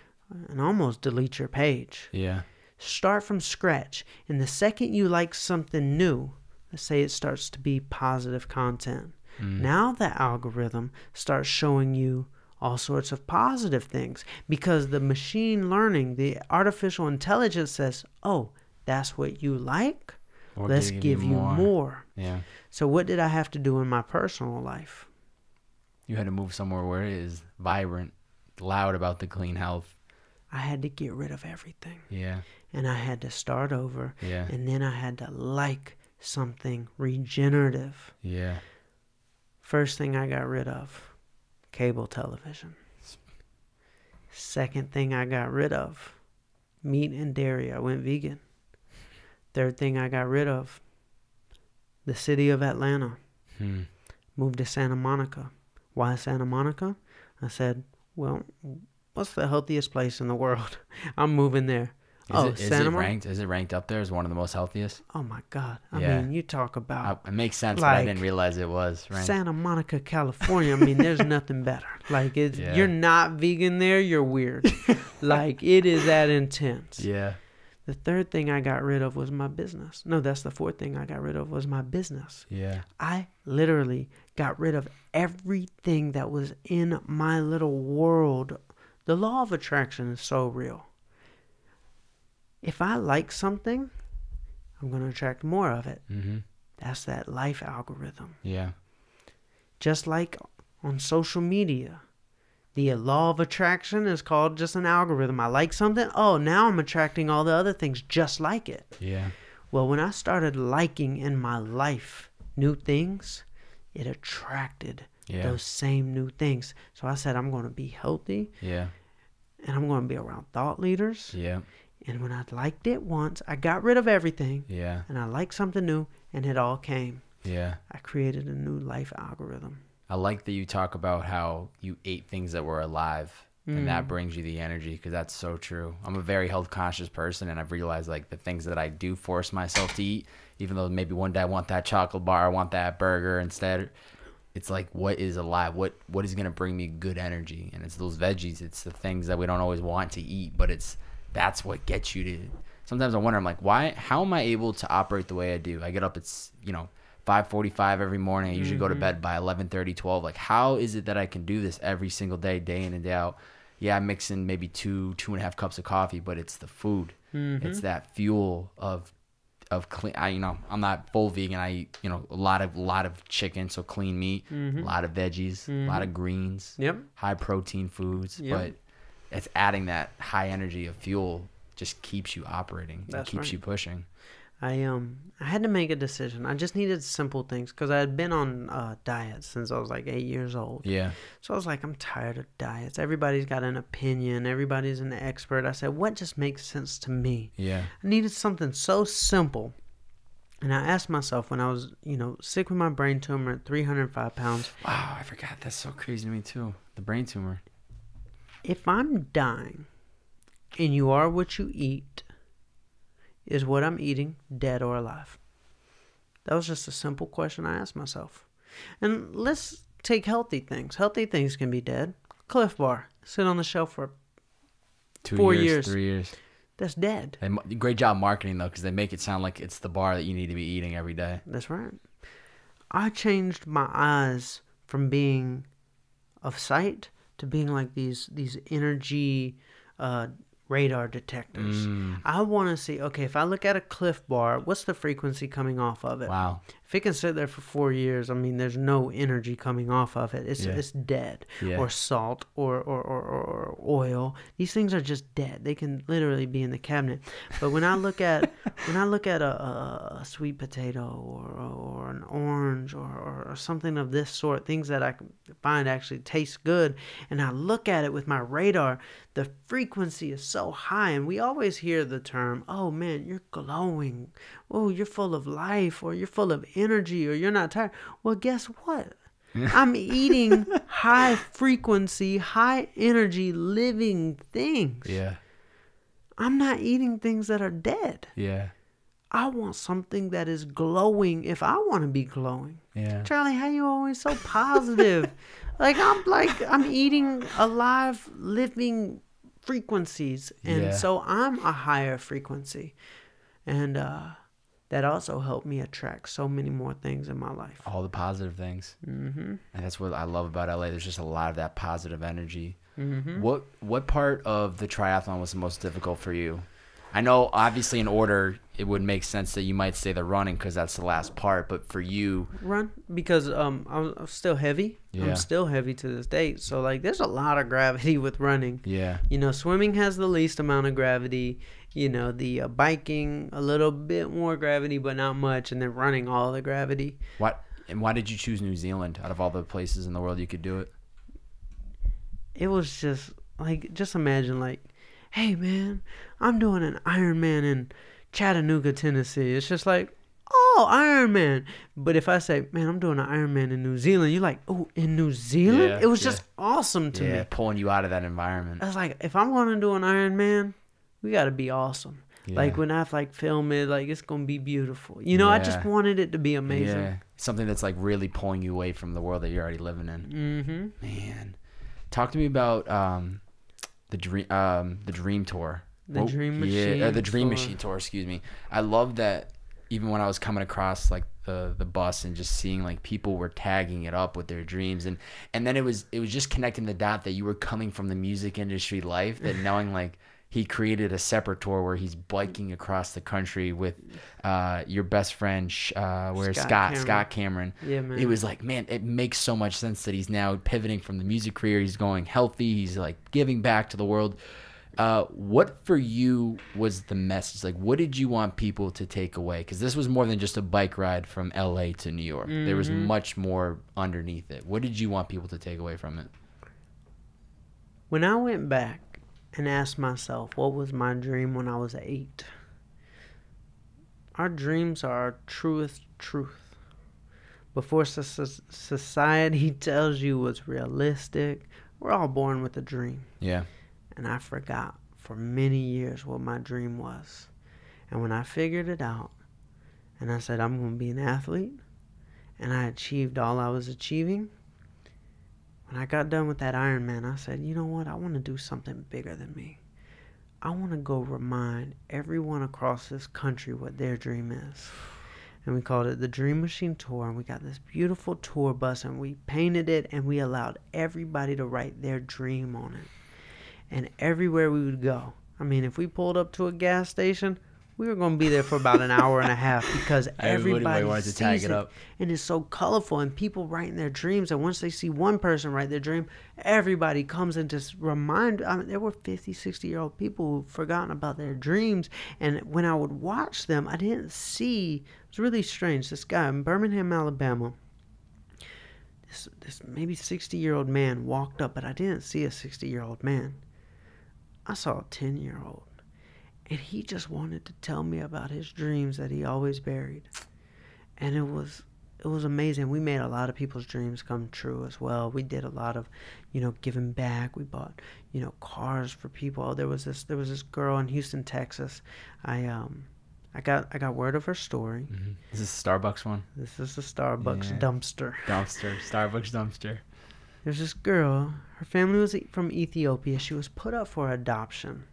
and almost delete your page. Yeah. Start from scratch. And the second you like something new, let's say it starts to be positive content, now the algorithm starts showing you all sorts of positive things because the machine learning, the artificial intelligence says, "Oh, that's what you like? Let's give you more." Yeah. So what did I have to do in my personal life? You had to move somewhere where it is vibrant, loud about the clean health. I had to get rid of everything. Yeah. and I had to start over. Yeah. And then I had to like something regenerative. Yeah. First thing I got rid of, cable television. Second thing I got rid of, meat and dairy. I went vegan. Third thing I got rid of, the city of Atlanta. Moved to Santa Monica. Why Santa Monica? I said, well, what's the healthiest place in the world? I'm moving there. Is it ranked up there as one of the most healthiest? Oh my God. I Yeah. mean, you talk about It makes sense, but like, I didn't realize it was ranked. Santa Monica, California. I mean, there's nothing better. Like, you're not vegan there, you're weird. Like, it is that intense. Yeah. The third thing I got rid of was my business. No, that's the fourth thing I got rid of was my business. Yeah. I literally got rid of everything that was in my little world. The law of attraction is so real. If I like something, I'm going to attract more of it. That's that life algorithm. Yeah. Just like on social media. The law of attraction is called just an algorithm. I like something. Oh, now I'm attracting all the other things just like it. Yeah. Well, when I started liking in my life new things, it attracted those same new things. So I said, I'm going to be healthy. Yeah. And I'm going to be around thought leaders. Yeah. And when I liked it once, I got rid of everything. Yeah. And I liked something new, and it all came. Yeah. I created a new life algorithm. I like that you talk about how you ate things that were alive, and that brings you the energy, because that's so true. I'm a very health conscious person, and I've realized like the things that I do force myself to eat, even though maybe one day I want that chocolate bar, I want that burger instead. It's like, what is alive? What is going to bring me good energy? And it's those veggies. It's the things that we don't always want to eat, but that's what gets you to. Sometimes I wonder, I'm like, how am I able to operate the way I do? I get up, it's 5:45 every morning. I usually go to bed by 11:30, 12. Like, how is it that I can do this every single day, day in and day out? Yeah, I mix in maybe 2.5 cups of coffee, but it's the food. It's that fuel of clean. I'm not full vegan. I eat a lot of chicken, so clean meat, a lot of veggies, a lot of greens, high protein foods. But it's adding that high energy of fuel just keeps you operating. It keeps you pushing. I had to make a decision. I just needed simple things because I had been on diets since I was like 8 years old. Yeah. So I was like, I'm tired of diets. Everybody's got an opinion. Everybody's an expert. I said, what just makes sense to me? Yeah. I needed something so simple. And I asked myself when I was, sick with my brain tumor at 305 pounds. Wow, I forgot. That's so crazy to me too. The brain tumor. If I'm dying and you are what you eat, is what I'm eating dead or alive? That was just a simple question I asked myself. And let's take healthy things. Healthy things can be dead. Cliff Bar, sit on the shelf for 4 years. 3 years. That's dead. Great job marketing though, because they make it sound like it's the bar that you need to be eating every day. That's right. I changed my eyes from being of sight to being like these energy radar detectors. I want to see, okay, if I look at a Cliff Bar, what's the frequency coming off of it? Wow. If it can sit there for 4 years, I mean, there's no energy coming off of it. It's dead. Yeah. Or salt or oil. These things are just dead. They can literally be in the cabinet. But when I look at a sweet potato or an orange or something of this sort, things that I find actually taste good, and I look at it with my radar, the frequency is so high. And we always hear the term, oh man, you're glowing. Oh, you're full of life, or you're full of energy, or you're not tired. Well, guess what? I'm eating high frequency, high energy living things. Yeah. I'm not eating things that are dead. Yeah. I want something that is glowing if I want to be glowing. Yeah. Charlie, how you always so positive? I'm eating alive, living frequencies. And so I'm a higher frequency. And that also helped me attract so many more things in my life. All the positive things. Mm-hmm. And that's what I love about LA. There's just a lot of that positive energy. Mm-hmm. What part of the triathlon was the most difficult for you? I know, obviously, in order, it would make sense that you might say the running because that's the last part. But for you, run, because I'm still heavy. Yeah. I'm still heavy to this date. So there's a lot of gravity with running. Yeah. Swimming has the least amount of gravity. the biking, a little bit more gravity, but not much, and then running all the gravity. Why did you choose New Zealand out of all the places in the world you could do it? It was just like, just imagine like, hey man, I'm doing an Ironman in Chattanooga, Tennessee. It's just like, oh, Ironman. But if I say, man, I'm doing an Ironman in New Zealand, you're like, oh, in New Zealand? Yeah, it was just awesome to me. Pulling you out of that environment. I was like, if I'm going to do an Ironman, we got to be awesome. Yeah. Like when I like film it, like it's going to be beautiful. I just wanted it to be amazing. Yeah. Something that's like really pulling you away from the world that you're already living in. Mm-hmm. Man. Talk to me about the dream tour. The Dream Machine. Yeah, the Dream Machine tour, excuse me. I love that. Even when I was coming across like the bus and just seeing like people were tagging it up with their dreams, and then it was just connecting the dot that you were coming from the music industry life, that knowing like he created a separate tour where he's biking across the country with your best friend Scott Cameron. Yeah, man. It was like, man, it makes so much sense that he's now pivoting from the music career. He's going healthy. He's like giving back to the world. What for you was the message? Like, what did you want people to take away? Because this was more than just a bike ride from LA to New York. There was much more underneath it. What did you want people to take away from it? When I went back and asked myself, what was my dream when I was 8? Our dreams are our truest truth. Before society tells you what's realistic, we're all born with a dream. Yeah. And I forgot for many years what my dream was. And when I figured it out, and I said, I'm going to be an athlete, and I achieved all I was achieving, when I got done with that Ironman, I said, you know what? I want to do something bigger than me. I want to go remind everyone across this country what their dream is. And we called it the Dream Machine Tour, and we got this beautiful tour bus, and we painted it, and we allowed everybody to write their dream on it. And everywhere we would go, I mean, if we pulled up to a gas station, we were going to be there for about an hour and a half, because everybody wanted to sees tag it up. And it's so colorful, and people writing their dreams. And once they see one person write their dream, everybody comes and just remind. I mean, there were 50, 60-year-old people who've forgotten about their dreams. And when I would watch them, I didn't see. It was really strange. This guy in Birmingham, Alabama, this maybe 60-year-old man walked up, but I didn't see a 60-year-old man. I saw a 10-year-old. And he just wanted to tell me about his dreams that he always buried. And it was amazing. We made a lot of people's dreams come true as well. We did a lot of, giving back. We bought, cars for people. There was this girl in Houston, Texas. I got word of her story. Mm-hmm. Is this the Starbucks one? This is the Starbucks dumpster. Starbucks dumpster. There's this girl. Her family was from Ethiopia. She was put up for adoption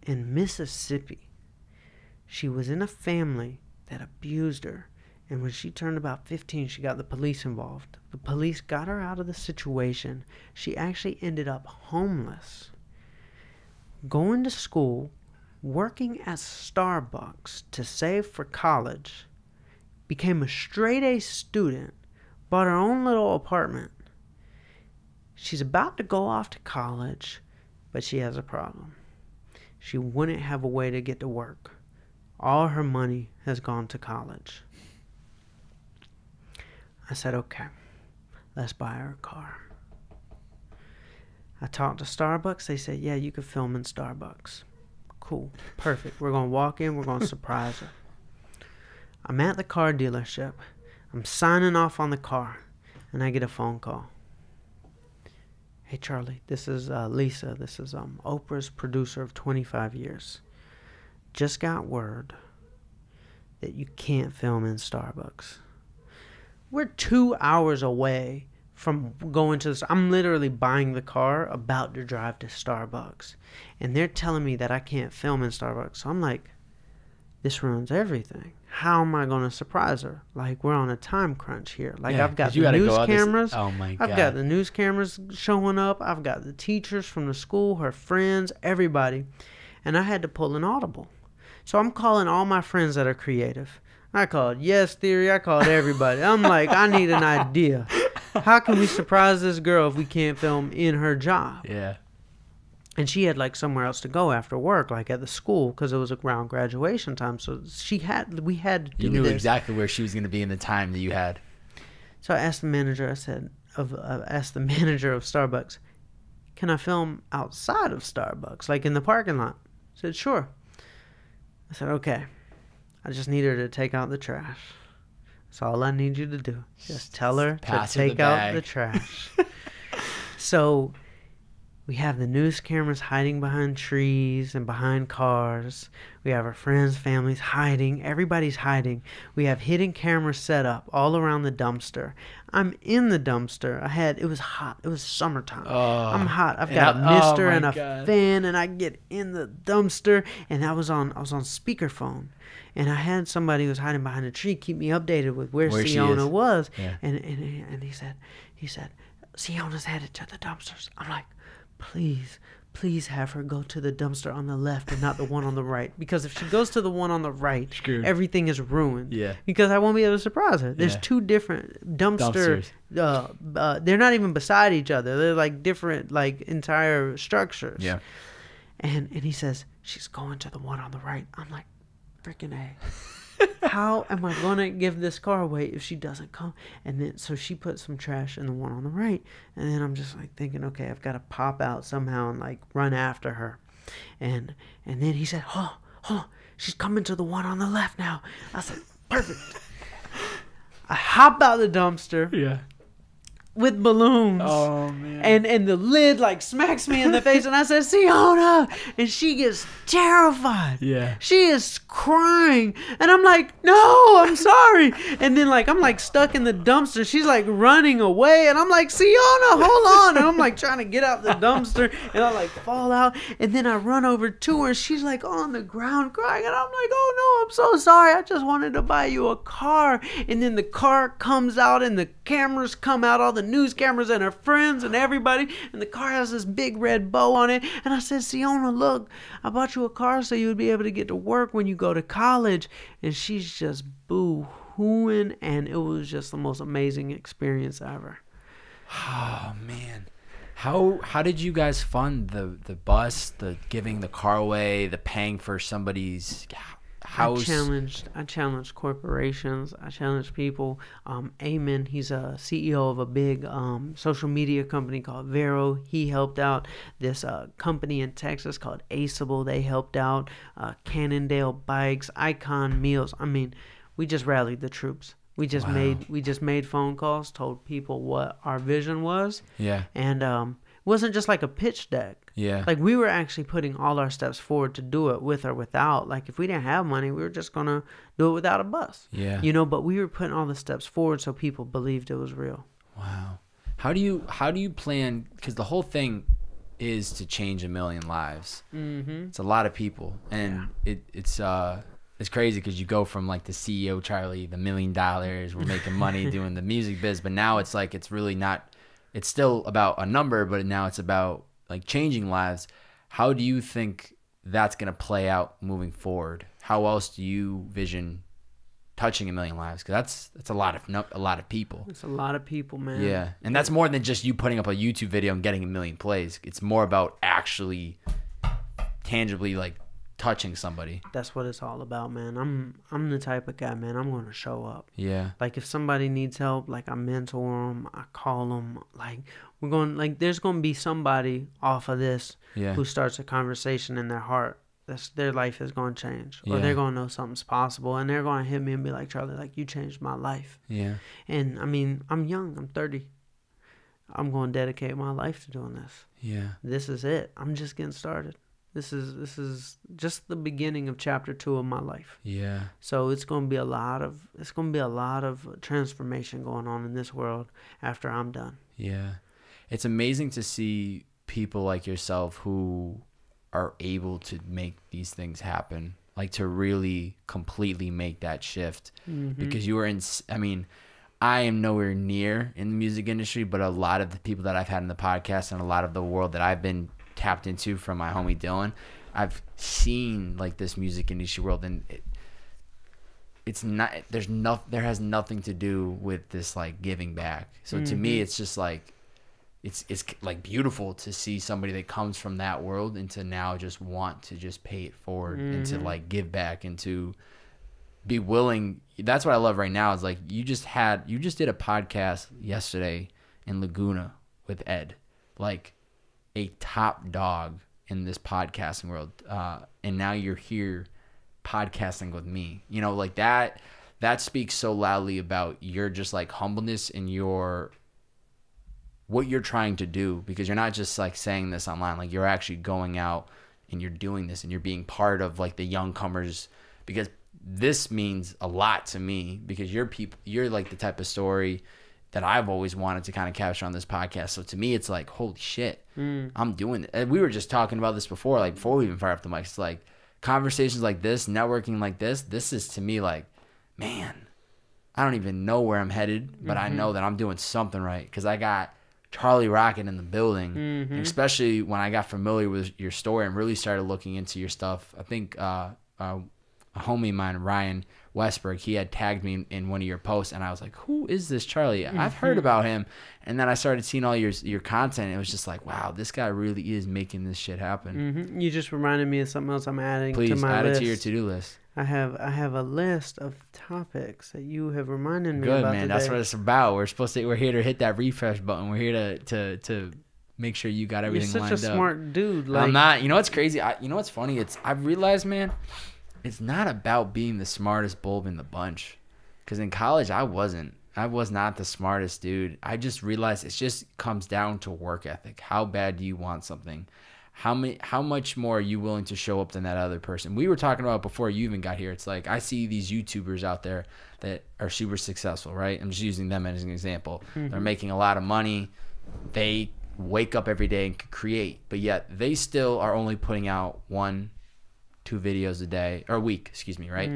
in Mississippi. She was in a family that abused her, and when she turned about 15, she got the police involved. The police got her out of the situation. She actually ended up homeless, going to school, working at Starbucks to save for college, became a straight A student, bought her own little apartment. She's about to go off to college, but she has a problem. She wouldn't have a way to get to work. All her money has gone to college. I said, okay, let's buy her a car. I talked to Starbucks. They said, yeah, you could film in Starbucks. Cool, perfect. We're going to walk in. We're going to surprise her. I'm at the car dealership. I'm signing off on the car, and I get a phone call. Hey, Charlie, this is Lisa. This is Oprah's producer of 25 years. Just got word that you can't film in Starbucks. We're 2 hours away from going to this. I'm literally buying the car, about to drive to Starbucks. And they're telling me that I can't film in Starbucks. So I'm like, this ruins everything. How am I going to surprise her? Like, we're on a time crunch here. Like, I've got the news cameras. Oh, my God. I've got the news cameras showing up. I've got the teachers from the school, her friends, everybody. And I had to pull an audible. So I'm calling all my friends that are creative. I called Yes Theory. I called everybody. I'm like, I need an idea. How can we surprise this girl if we can't film in her job? Yeah. And she had like somewhere else to go after work, like at the school, because it was around graduation time. So we had to do You knew this. exactly where she was going to be in the time that you had. So I asked the manager. I asked the manager of Starbucks, "Can I film outside of Starbucks, like in the parking lot?" I said, "Sure." I said, "Okay. I just need her to take out the trash. That's all I need you to do. Just tell her Pass to her the take out bag." the trash." So we have the news cameras hiding behind trees and behind cars. We have our friends, families hiding. Everybody's hiding. We have hidden cameras set up all around the dumpster. I'm in the dumpster. It was hot. It was summertime. Oh, I'm hot. I've and got a I- oh mister my and a God. fan, and I get in the dumpster, and I was on speakerphone. And I had somebody who was hiding behind a tree keep me updated with where Where she Siona is. was. Yeah. And he said, "Siona's headed to the dumpsters." I'm like, please have her go to the dumpster on the left and not the one on the right. Because if she goes to the one on the right, Screwed. everything is ruined. Yeah. Because I won't be able to surprise her. There's Yeah. two different dumpsters. They're not even beside each other. They're like different, like entire structures. Yeah. And he says, "She's going to the one on the right." I'm like, freaking A. How am I going to give this car away if she doesn't come? And then, so she put some trash in the one on the right. And then I'm just like thinking, okay, I've got to pop out somehow and like run after her. And then he said, hold on, she's coming to the one on the left now. I said, perfect. I hop out the dumpster Yeah. with balloons. Oh, man. And the lid like smacks me in the face, and I said, "Siona!" And she gets terrified. Yeah. She is crying, and I'm like, "No, I'm sorry." And then like I'm like stuck in the dumpster. She's like running away, and I'm like, "Siona, hold on!" And I'm like trying to get out the dumpster, and I like fall out, and then I run over to her. She's like on the ground crying, and I'm like, "Oh no, I'm so sorry. I just wanted to buy you a car." And then the car comes out, and the cameras come out, all the news cameras and her friends and everybody, and the car has this big red bow on it. And I said, "Siona, look, I bought you a car so you would be able to get to work when you go to college." And she's just boo-hooing, and it was just the most amazing experience ever. Oh, man. How did you guys fund the bus, the giving the car away, the paying for somebody's house? I challenged corporations. I challenged people. Eamon, he's a CEO of a big social media company called Vero. He helped out. This company in Texas called Aceable. They helped out. Cannondale Bikes, Icon Meals. I mean, we just rallied the troops. We just made phone calls, told people what our vision was. Yeah. And it wasn't just like a pitch deck. Yeah. Like, we were actually putting all our steps forward to do it with or without. Like, if we didn't have money, we were just going to do it without a bus. Yeah. You know, but we were putting all the steps forward so people believed it was real. Wow. How do you plan, because the whole thing is to change 1 million lives. Mm-hmm. It's a lot of people, and it's crazy because you go from like the CEO Charlie, the $1 million, we're making money doing the music biz, but now it's like it's really not. It's still about a number, but now it's about like changing lives. How do you think that's gonna play out moving forward? How else do you vision touching 1 million lives? Because that's a lot of people. It's a lot of people, man. Yeah, and that's more than just you putting up a YouTube video and getting 1 million plays. It's more about actually tangibly like touching somebody. That's what it's all about, man. I'm the type of guy, man. I'm going to show up. Yeah. Like, if somebody needs help, like, I mentor them, I call them. Like, there's going to be somebody off of this who starts a conversation in their heart. Their life is going to change, or they're going to know something's possible, and they're going to hit me and be like, "Charlie, like, you changed my life." Yeah. And I mean, I'm young. I'm 30. I'm going to dedicate my life to doing this. Yeah. This is it. I'm just getting started. This is just the beginning of chapter 2 of my life. Yeah. So it's going to be a lot of transformation going on in this world after I'm done. Yeah. It's amazing to see people like yourself who are able to make these things happen, like to really completely make that shift. Mm-hmm. Because you were I am nowhere near in the music industry, but a lot of the people that I've had in the podcast and a lot of the world that I've been tapped into from my homie Dylan, I've seen like this music industry world, and there has nothing to do with this like giving back. So to me, it's just like it's like beautiful to see somebody that comes from that world and to now just want to just pay it forward and to like give back and to be willing. That's what I love right now is like you just did a podcast yesterday in Laguna with Ed, like a top dog in this podcasting world, and now you're here podcasting with me, you know, like that speaks so loudly about your just like humbleness and your what you're trying to do, because you're not just like saying this online, like you're actually going out and you're doing this and you're being part of like the young comers, because this means a lot to me, because you're like the type of story that I've always wanted to kind of capture on this podcast. So to me, it's like, holy shit, I'm doing it. And we were just talking about this before, like before we even fire up the mics. It's like conversations like this, networking like this is to me like, man, I don't even know where I'm headed, but I know that I'm doing something right, because I got Charlie Rocket in the building, and especially when I got familiar with your story and really started looking into your stuff. I think a homie of mine, Ryan Westberg, he had tagged me in one of your posts, and I was like, who is this Charlie? I've heard about him. And then I started seeing all your content, and it was just like, wow, this guy really is making this shit happen. You just reminded me of something else I'm adding Please to my add list. it to your to-do list. I have a list of topics that you have reminded me Good, about man. today. That's what it's about. We're here to hit that refresh button. We're here to make sure you got everything lined up. You're such a smart dude. Like, I'm not. You know what's crazy? You know what's funny? I've realized, man, it's not about being the smartest bulb in the bunch. Because in college, I wasn't. I was not the smartest dude. I just realized it just comes down to work ethic. How bad do you want something? How much more are you willing to show up than that other person? We were talking about before you even got here. It's like I see these YouTubers out there that are super successful, right? I'm just using them as an example. They're making a lot of money. They wake up every day and create, but yet they still are only putting out 1-2 videos a day or a week, excuse me, right?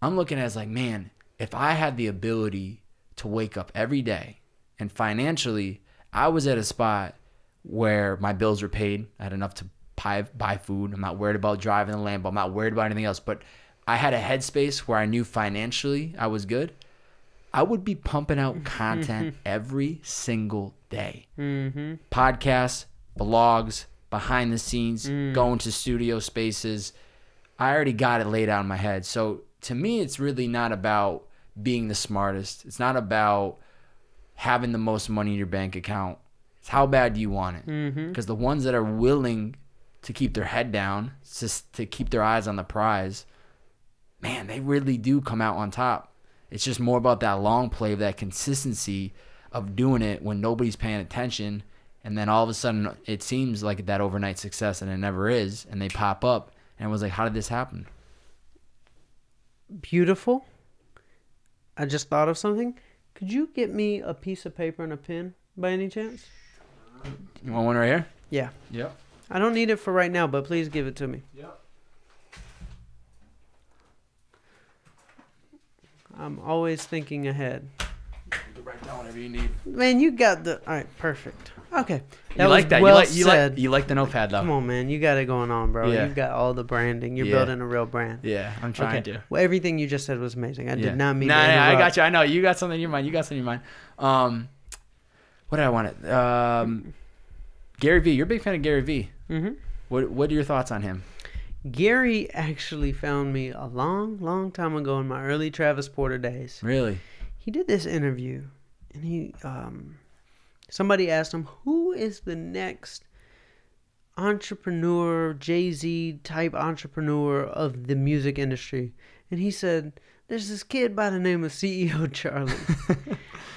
I'm looking at it as like, man, if I had the ability to wake up every day and financially I was at a spot where my bills were paid, I had enough to buy food, I'm not worried about driving the Lambo, I'm not worried about anything else, but I had a headspace where I knew financially I was good, I would be pumping out content every single day. Podcasts, blogs, behind the scenes, going to studio spaces. I already got it laid out in my head. So to me, it's really not about being the smartest. It's not about having the most money in your bank account. It's how bad do you want it? Because the ones that are willing to keep their head down, just to keep their eyes on the prize, man, they really do come out on top. It's just more about that long play, that consistency of doing it when nobody's paying attention. And then all of a sudden it seems like that overnight success, and it never is. And they pop up, and it was like, how did this happen? Beautiful. I just thought of something. Could you get me a piece of paper and a pen by any chance? You want one right here? Yeah. Yep. I don't need it for right now, but please give it to me. Yep. I'm always thinking ahead. You can write down whatever you need. Man, you got the... All right, perfect. Okay. You like that? Well You like the notepad, though. Come on, man. You got it going on, bro. Yeah. You got all the branding. You're building a real brand. Yeah, I'm trying to. Well, everything you just said was amazing. I did not mean to Nah, I interrupt. got you. I know. You got something in your mind. What did I want? Gary Vee. You're a big fan of Gary Vee. What are your thoughts on him? Gary actually found me a long, long time ago in my early Travis Porter days. Really? He did this interview, and he somebody asked him, who is the next entrepreneur, Jay-Z type entrepreneur of the music industry? And he said, there's this kid by the name of CEO Charlie.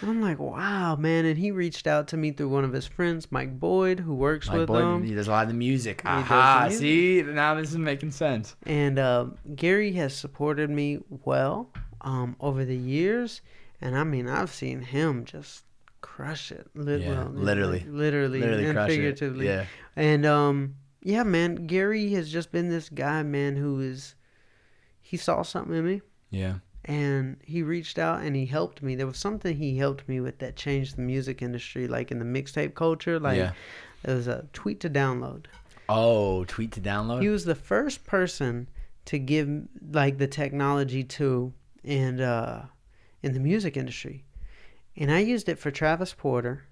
And I'm like, wow, man. And he reached out to me through one of his friends, Mike Boyd, who works with him. He does a lot of the music. Aha, see? Now this is making sense. And Gary has supported me well over the years. And I mean, I've seen him just crush it. Literally and crush figuratively. It. Yeah. And yeah, man, Gary has just been this guy, man, he saw something in me. Yeah. And he reached out and he helped me. There was something he helped me with that changed the music industry, like in the mixtape culture. Like, it was a tweet to download. Oh, tweet to download? He was the first person to give, like, the technology to in the music industry. And I used it for Travis Porter.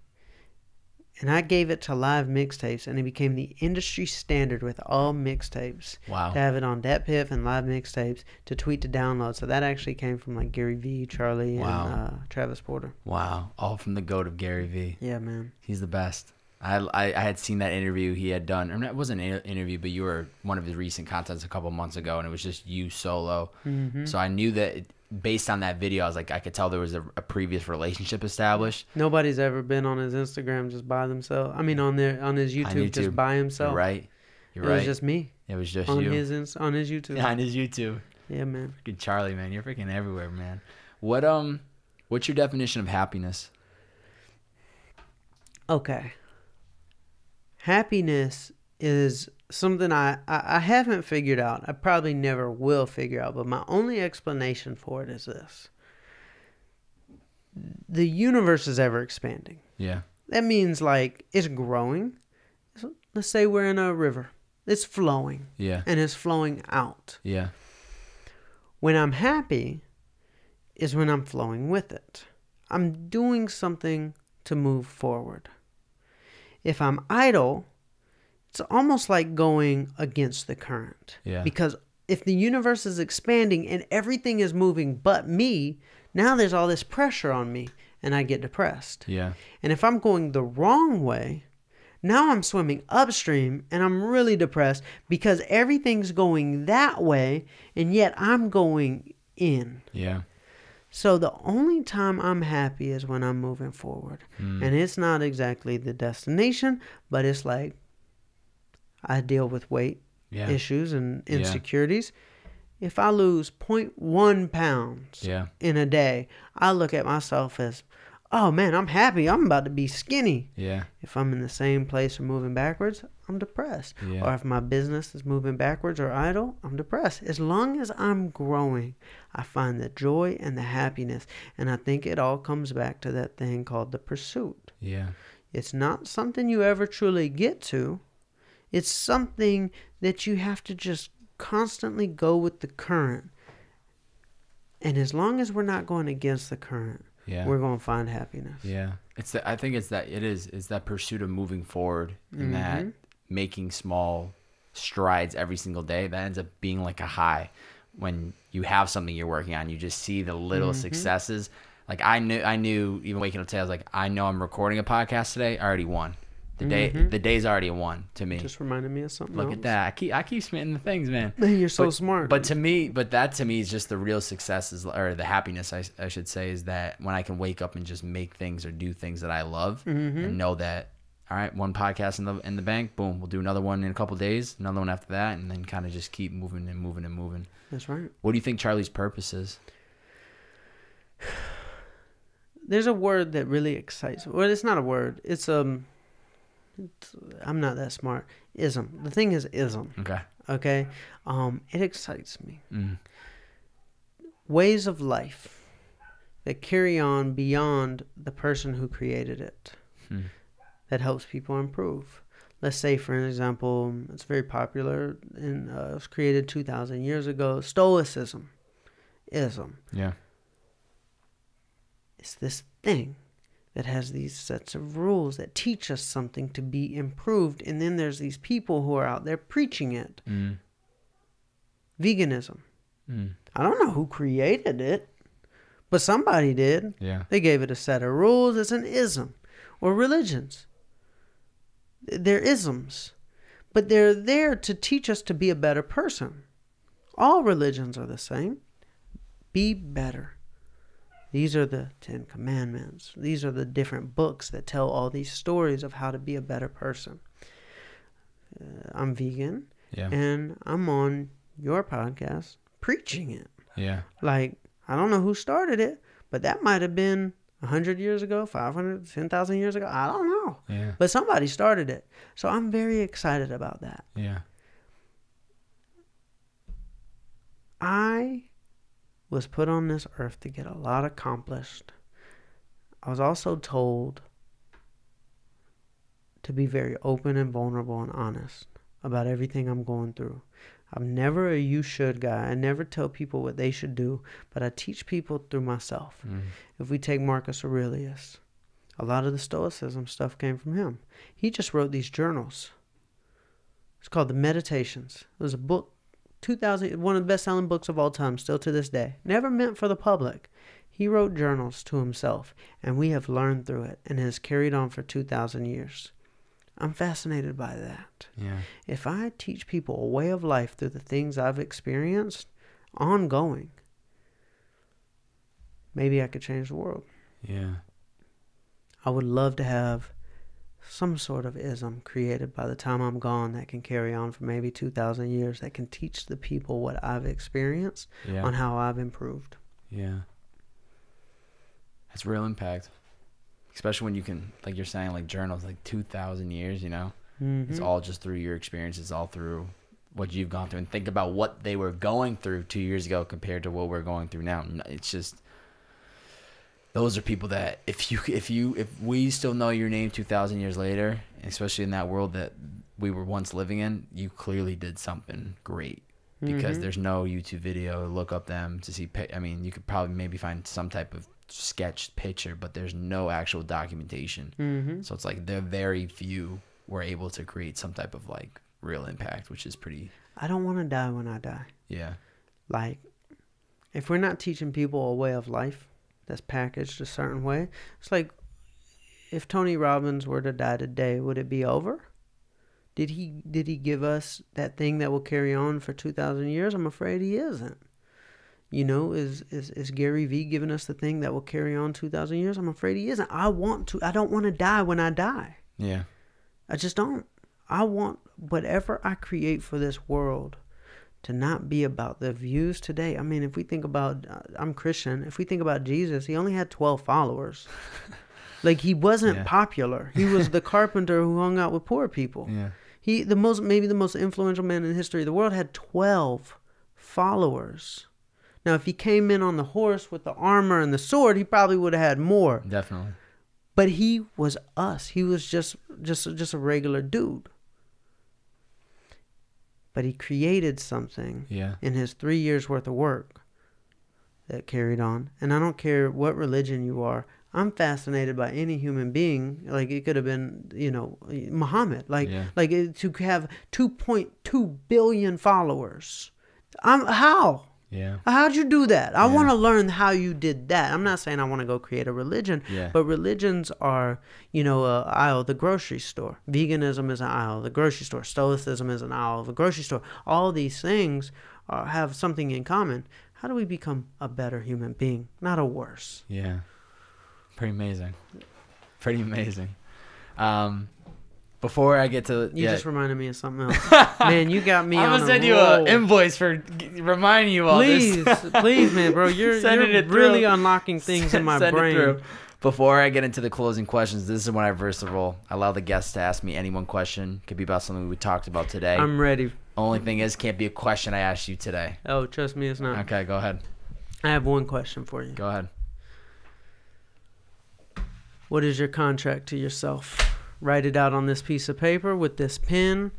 And I gave it to live mixtapes, and it became the industry standard with all mixtapes. Wow. To have it on DatPiff and live mixtapes to tweet to download. So that actually came from like Gary Vee, Charlie, and Travis Porter. Wow. All from the GOAT of Gary Vee. Yeah, man. He's the best. I had seen that interview he had done. Or it wasn't an interview, but you were one of his recent contents a couple months ago, and it was just you solo. Mm-hmm. So I knew that based on that video, I was like, I could tell there was a previous relationship established. Nobody's ever been on his Instagram just by themselves. I mean, on his YouTube just by himself. You're right. You're right. It was just me. It was just on you. On his YouTube. Yeah, on his YouTube. Yeah, man. Freaking Charlie, man. You're freaking everywhere, man. What's your definition of happiness? Okay. Happiness is something I haven't figured out. I probably never will figure out, but my only explanation for it is this. The universe is ever expanding. Yeah. That means like it's growing. So let's say we're in a river. It's flowing. Yeah. And it's flowing out. Yeah. When I'm happy is when I'm flowing with it. I'm doing something to move forward. If I'm idle, it's almost like going against the current. Yeah. Because if the universe is expanding and everything is moving but me, now there's all this pressure on me and I get depressed. Yeah. And if I'm going the wrong way, now I'm swimming upstream and I'm really depressed because everything's going that way and yet I'm going in. Yeah. So the only time I'm happy is when I'm moving forward. And it's not exactly the destination, but it's like I deal with weight issues and insecurities. If I lose 0.1 pounds in a day, I look at myself as, oh man, I'm happy. I'm about to be skinny. Yeah. If I'm in the same place or moving backwards, I'm depressed. Yeah. Or if my business is moving backwards or idle, I'm depressed. As long as I'm growing, I find the joy and the happiness. And I think it all comes back to that thing called the pursuit. Yeah. It's not something you ever truly get to. It's something that you have to just constantly go with the current. And as long as we're not going against the current, we're going to find happiness. Yeah. I think it's that pursuit of moving forward and that making small strides every single day. That ends up being like a high when you have something you're working on. You just see the little successes. Like I knew even waking up today, I was like, I know I'm recording a podcast today. I already won. The day's already a one to me. Just reminded me of something Look else. at that. I keep spitting the things, man. Man, you're so smart. But that to me is just the real success or the happiness I should say is that when I can wake up and just make things or do things that I love and know that, all right, one podcast in the bank, boom, we'll do another one in a couple of days, another one after that, and then kind of just keep moving and moving and moving. That's right. What do you think Charlie's purpose is? There's a word that really excites me. Well, it's not a word. It's I'm not that smart. Ism. The thing is ism. Okay. It excites me. Ways of life that carry on beyond the person who created it. That helps people improve. Let's say, for an example, it's very popular and it was created 2,000 years ago. Stoicism. Ism. Yeah. It's this thing that has these sets of rules that teach us something to be improved. And then there's these people who are out there preaching it. Veganism. I don't know who created it, but somebody did. Yeah. They gave it a set of rules. It's an ism. Or religions. They're isms. But they're there to teach us to be a better person. All religions are the same. Be better. These are the 10 Commandments. These are the different books that tell all these stories of how to be a better person. I'm vegan, and I'm on your podcast preaching it. Yeah. Like, I don't know who started it, but that might have been 100 years ago, 500, 10,000 years ago. I don't know. Yeah. But somebody started it. So I'm very excited about that. Yeah. I was put on this earth to get a lot accomplished. I was also told to be very open and vulnerable and honest about everything I'm going through. I'm never a you should guy. I never tell people what they should do, but I teach people through myself. If we take Marcus Aurelius, A lot of the Stoicism stuff came from him. He just wrote these journals. It's called The Meditations. It was a book, 2000, one of the best-selling books of all time, still to this day. Never meant for the public. He wrote journals to himself, and we have learned through it, and it has carried on for 2,000 years. I'm fascinated by that. Yeah. If I teach people a way of life through the things I've experienced, ongoing, maybe I could change the world. Yeah. I would love to have some sort of ism created by the time I'm gone that can carry on for maybe 2,000 years, that can teach the people what I've experienced on how I've improved. Yeah. That's real impact. Especially when you can, like you're saying, like journals, like 2,000 years, you know? Mm-hmm. It's all just through your experiences, all through what you've gone through. And think about what they were going through 2 years ago compared to what we're going through now. It's just, those are people that if we still know your name 2,000 years later, especially in that world that we were once living in, you clearly did something great. Because there's no YouTube video to look up them to see. I mean, you could probably maybe find some type of sketched picture, but there's no actual documentation. So it's like they're very few were able to create some type of like real impact, which is pretty. I don't want to die when I die. Yeah. Like, if we're not teaching people a way of life that's packaged a certain way, it's like if Tony Robbins were to die today, would it be over? Did he give us that thing that will carry on for 2,000 years? I'm afraid he isn't. You know, is Gary Vee giving us the thing that will carry on 2,000 years? I'm afraid he isn't. I don't want to die when I die. Yeah. I just don't. I want whatever I create for this world to not be about the views today. I mean, if we think about, I'm Christian. If we think about Jesus, he only had 12 followers. Like, he wasn't popular. He was the carpenter who hung out with poor people. Yeah. Maybe the most influential man in the history of the world had 12 followers. Now, if he came in on the horse with the armor and the sword, he probably would have had more. Definitely. But he was us. He was just a regular dude. But he created something in his 3 years worth of work that carried on. And I don't care what religion you are. I'm fascinated by any human being. Like, it could have been, you know, Muhammad. Like to have 2.2 billion followers. How? Yeah. How'd you do that? I want to learn how you did that. I'm not saying I want to go create a religion, but religions are, you know, an aisle of the grocery store. Veganism is an aisle of the grocery store. Stoicism is an aisle of the grocery store. All these things have something in common. How do we become a better human being, not a worse? Yeah. Pretty amazing. Pretty amazing. Before I get to... You just reminded me of something else. Man, you got me on a roll. I'm going to send you an invoice for reminding you all this. Please, man, bro. You're really unlocking things in my brain. Before I get into the closing questions, this is when I reverse the role. I allow the guests to ask me any one question. Could be about something we talked about today. I'm ready. Only thing is, can't be a question I asked you today. Oh, trust me, it's not. Okay, go ahead. I have one question for you. Go ahead. What is your contract to yourself? Write it out on this piece of paper with this pen,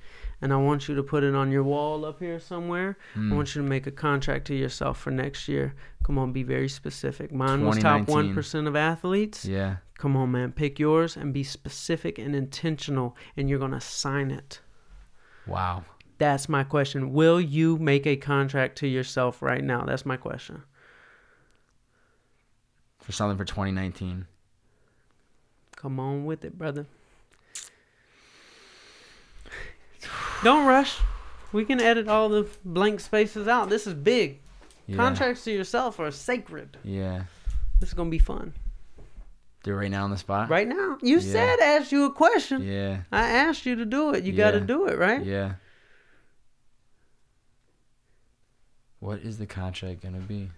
and I want you to put it on your wall up here somewhere. I want you to make a contract to yourself for next year. Come on, be very specific. Mine was top 1% of athletes. Yeah. Come on, man. Pick yours and be specific and intentional, and you're going to sign it. Wow. That's my question. Will you make a contract to yourself right now? That's my question. For something for 2019. Come on with it, brother. Don't rush. We can edit all the blank spaces out. This is big. Yeah. Contracts to yourself are sacred. Yeah. This is going to be fun. Do it right now on the spot? Right now. You said ask you a question. Yeah. I asked you to do it. You got to do it, right? Yeah. What is the contract going to be?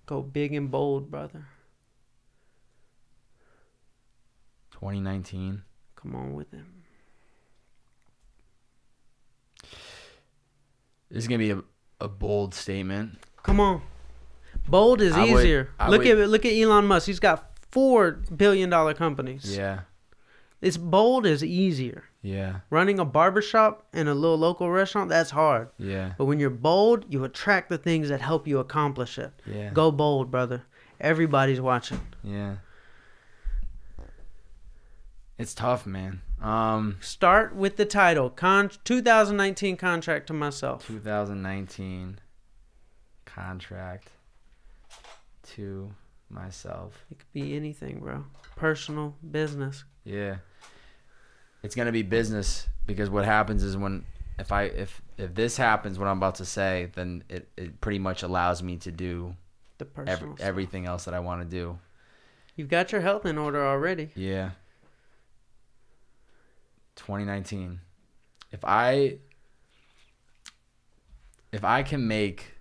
Go big and bold, brother. 2019. Come on with it. This is going to be a bold statement. Come on. Bold is easier. Look at Elon Musk. He's got $4 billion companies. Yeah. It's bold is easier. Yeah. Running a barbershop and a little local restaurant, that's hard. Yeah. But when you're bold, you attract the things that help you accomplish it. Yeah. Go bold, brother. Everybody's watching. Yeah. It's tough, man. Start with the title. 2019 contract to myself. 2019 contract to myself. It could be anything, bro. Personal, business. Yeah. It's gonna be business, because what happens is if this happens, what I'm about to say, then it pretty much allows me to do The personal. everything else that I want to do. You've got your health in order already. Yeah. 2019. If I can make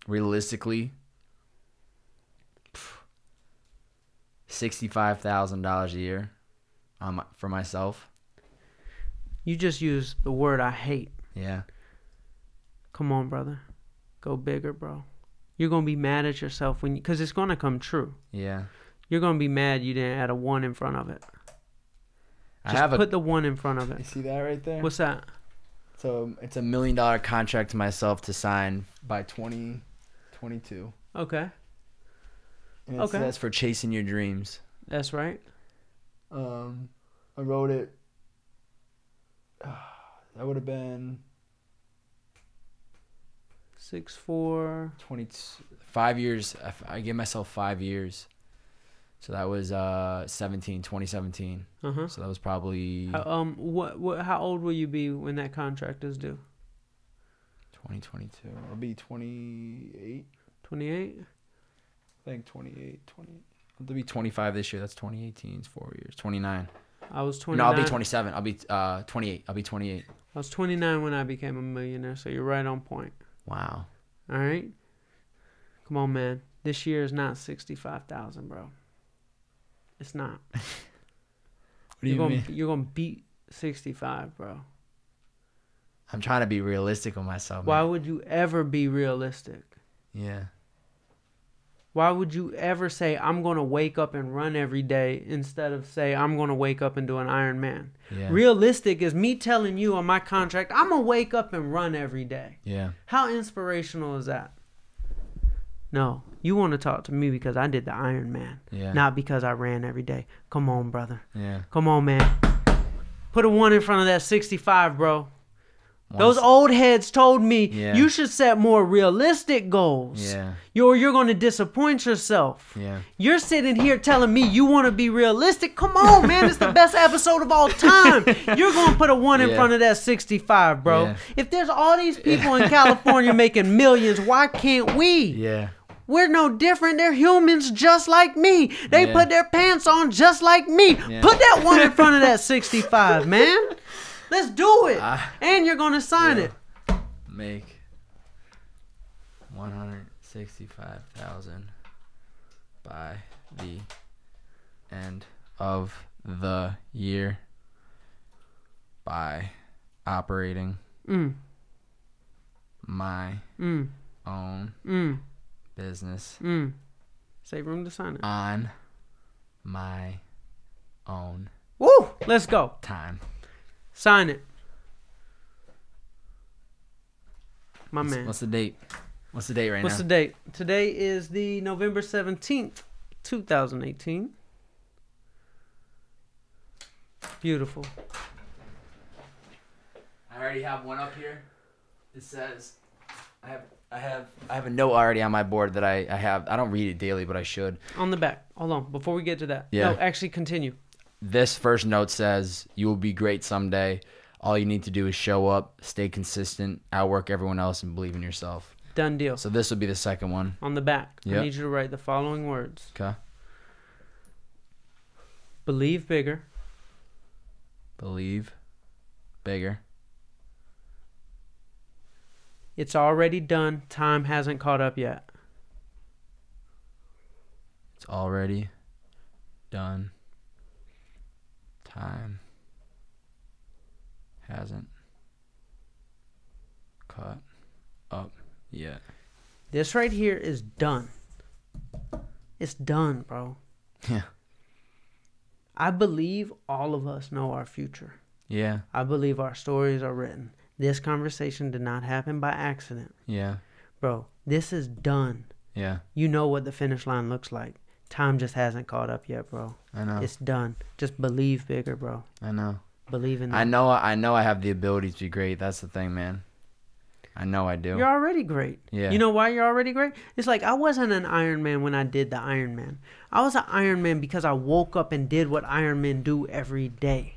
realistically $65,000 a year for myself. You just used the word I hate. Yeah. Come on, brother. Go bigger, bro. You're going to be mad at yourself because it's going to come true. Yeah. You're going to be mad you didn't add a 1 in front of it. Just put the 1 in front of You it. see that right there? What's that? So it's $1 million contract to myself to sign by 2022. Okay. And it Okay. says for chasing your dreams. That's right. I wrote it. That would have been 6'4". 5 years. I gave myself 5 years. So that was 2017. Uh-huh. So that was probably How old will you be when that contract is due? 2022. I'll be 28. 28? I think 28. I'll be 25 this year. That's 2018. It's 4 years. 29. I was 29. No, I'll be 27. I'll be 28. I'll be 28. I was 29 when I became a millionaire, so you're right on point. Wow. All right? Come on, man. This year is not 65,000, bro. It's not. What do you mean? You're going to beat 65, bro. I'm trying to be realistic with myself. Why Man. would you ever be realistic? Yeah. Why would you ever say, I'm going to wake up and run every day instead of say, I'm going to wake up and do an Ironman? Yeah. Realistic is me telling you on my contract, I'm going to wake up and run every day. Yeah. How inspirational is that? No, you want to talk to me because I did the Ironman, Yeah. not because I ran every day. Come on, brother. Yeah. Come on, man. Put a 1 in front of that 65, bro. Those old heads told me you should set more realistic goals. Yeah. You're going to disappoint yourself. Yeah. You're sitting here telling me you want to be realistic. Come on, man. It's the best episode of all time. You're going to put a 1 in front of that 65, bro. Yeah. If there's all these people in California making millions, why can't we? Yeah. We're no different. They're humans just like me. They put their pants on just like me. Yeah. Put that 1 in front of that 65, man. Let's do it. And you're going to sign it. Make 165,000 by the end of the year by operating my own business Save room to sign it. on my own Woo! Let's go. time. Sign it. My man. What's the date? What's the date right What's now? the date? Today is the November 17th, 2018. Beautiful. I already have one up here. It says, I have a note already on my board that I have. I don't read it daily, but I should. On the back. Hold on. Before we get to that. Yeah. No, actually continue. This first note says, you will be great someday. All you need to do is show up, stay consistent, outwork everyone else, and believe in yourself. Done deal. So this will be the second one. On the back. Yep. I need you to write the following words. Okay. Believe bigger. Believe bigger. It's already done. Time hasn't caught up yet. It's already done. Time hasn't caught up yet. This right here is done. It's done, bro. Yeah. I believe all of us know our future. Yeah. I believe our stories are written. This conversation did not happen by accident. Yeah. Bro, this is done. Yeah. You know what the finish line looks like. Time just hasn't caught up yet, bro. I know. It's done. Just believe bigger, bro. I know. Believe in that. I know I have the ability to be great. That's the thing, man. I know I do. You're already great. Yeah. You know why you're already great? It's like I wasn't an Ironman when I did the Ironman. I was an Ironman because I woke up and did what Ironmen do every day.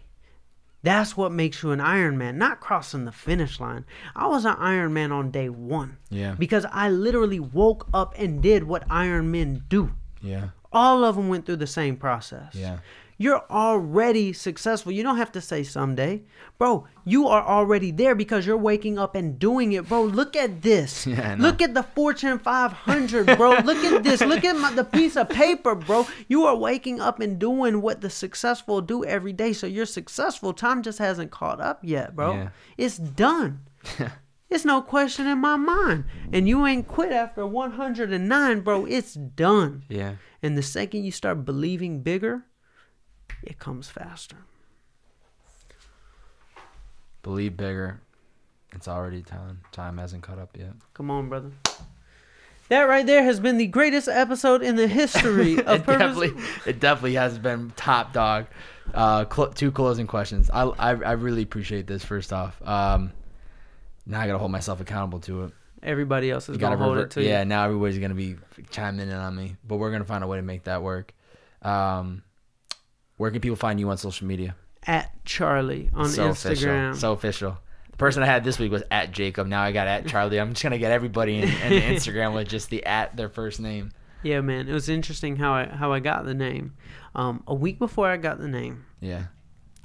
That's what makes you an Ironman, not crossing the finish line. I was an Ironman on day 1. Yeah. Because I literally woke up and did what Ironmen do. Yeah. All of them went through the same process. Yeah. You're already successful. You don't have to say someday. Bro, you are already there because you're waking up and doing it. Bro, look at this. Yeah, I know. Look at the Fortune 500, bro. Look at this. Look at the piece of paper, bro. You are waking up and doing what the successful do every day. So you're successful. Time just hasn't caught up yet, bro. Yeah. It's done. It's no question in my mind. And you ain't quit after 109, bro. It's done. Yeah. And the second you start believing bigger, it comes faster. Believe bigger. It's already time. Time hasn't caught up yet. Come on, brother. That right there has been the greatest episode in the history of Purpose. It definitely has been top dog. 2 closing questions. I really appreciate this. First off, now I gotta hold myself accountable to it. Everybody else is gonna hold it to you. Yeah, now everybody's gonna be chiming in on me, but we're gonna find a way to make that work. Where can people find you on social media? At Charlie on Instagram. So official. The person I had this week was at Jacob. Now I got at Charlie. I'm just gonna get everybody in Instagram with just the at their first name. Yeah, man. It was interesting how I got the name. A week before I got the name, Yeah.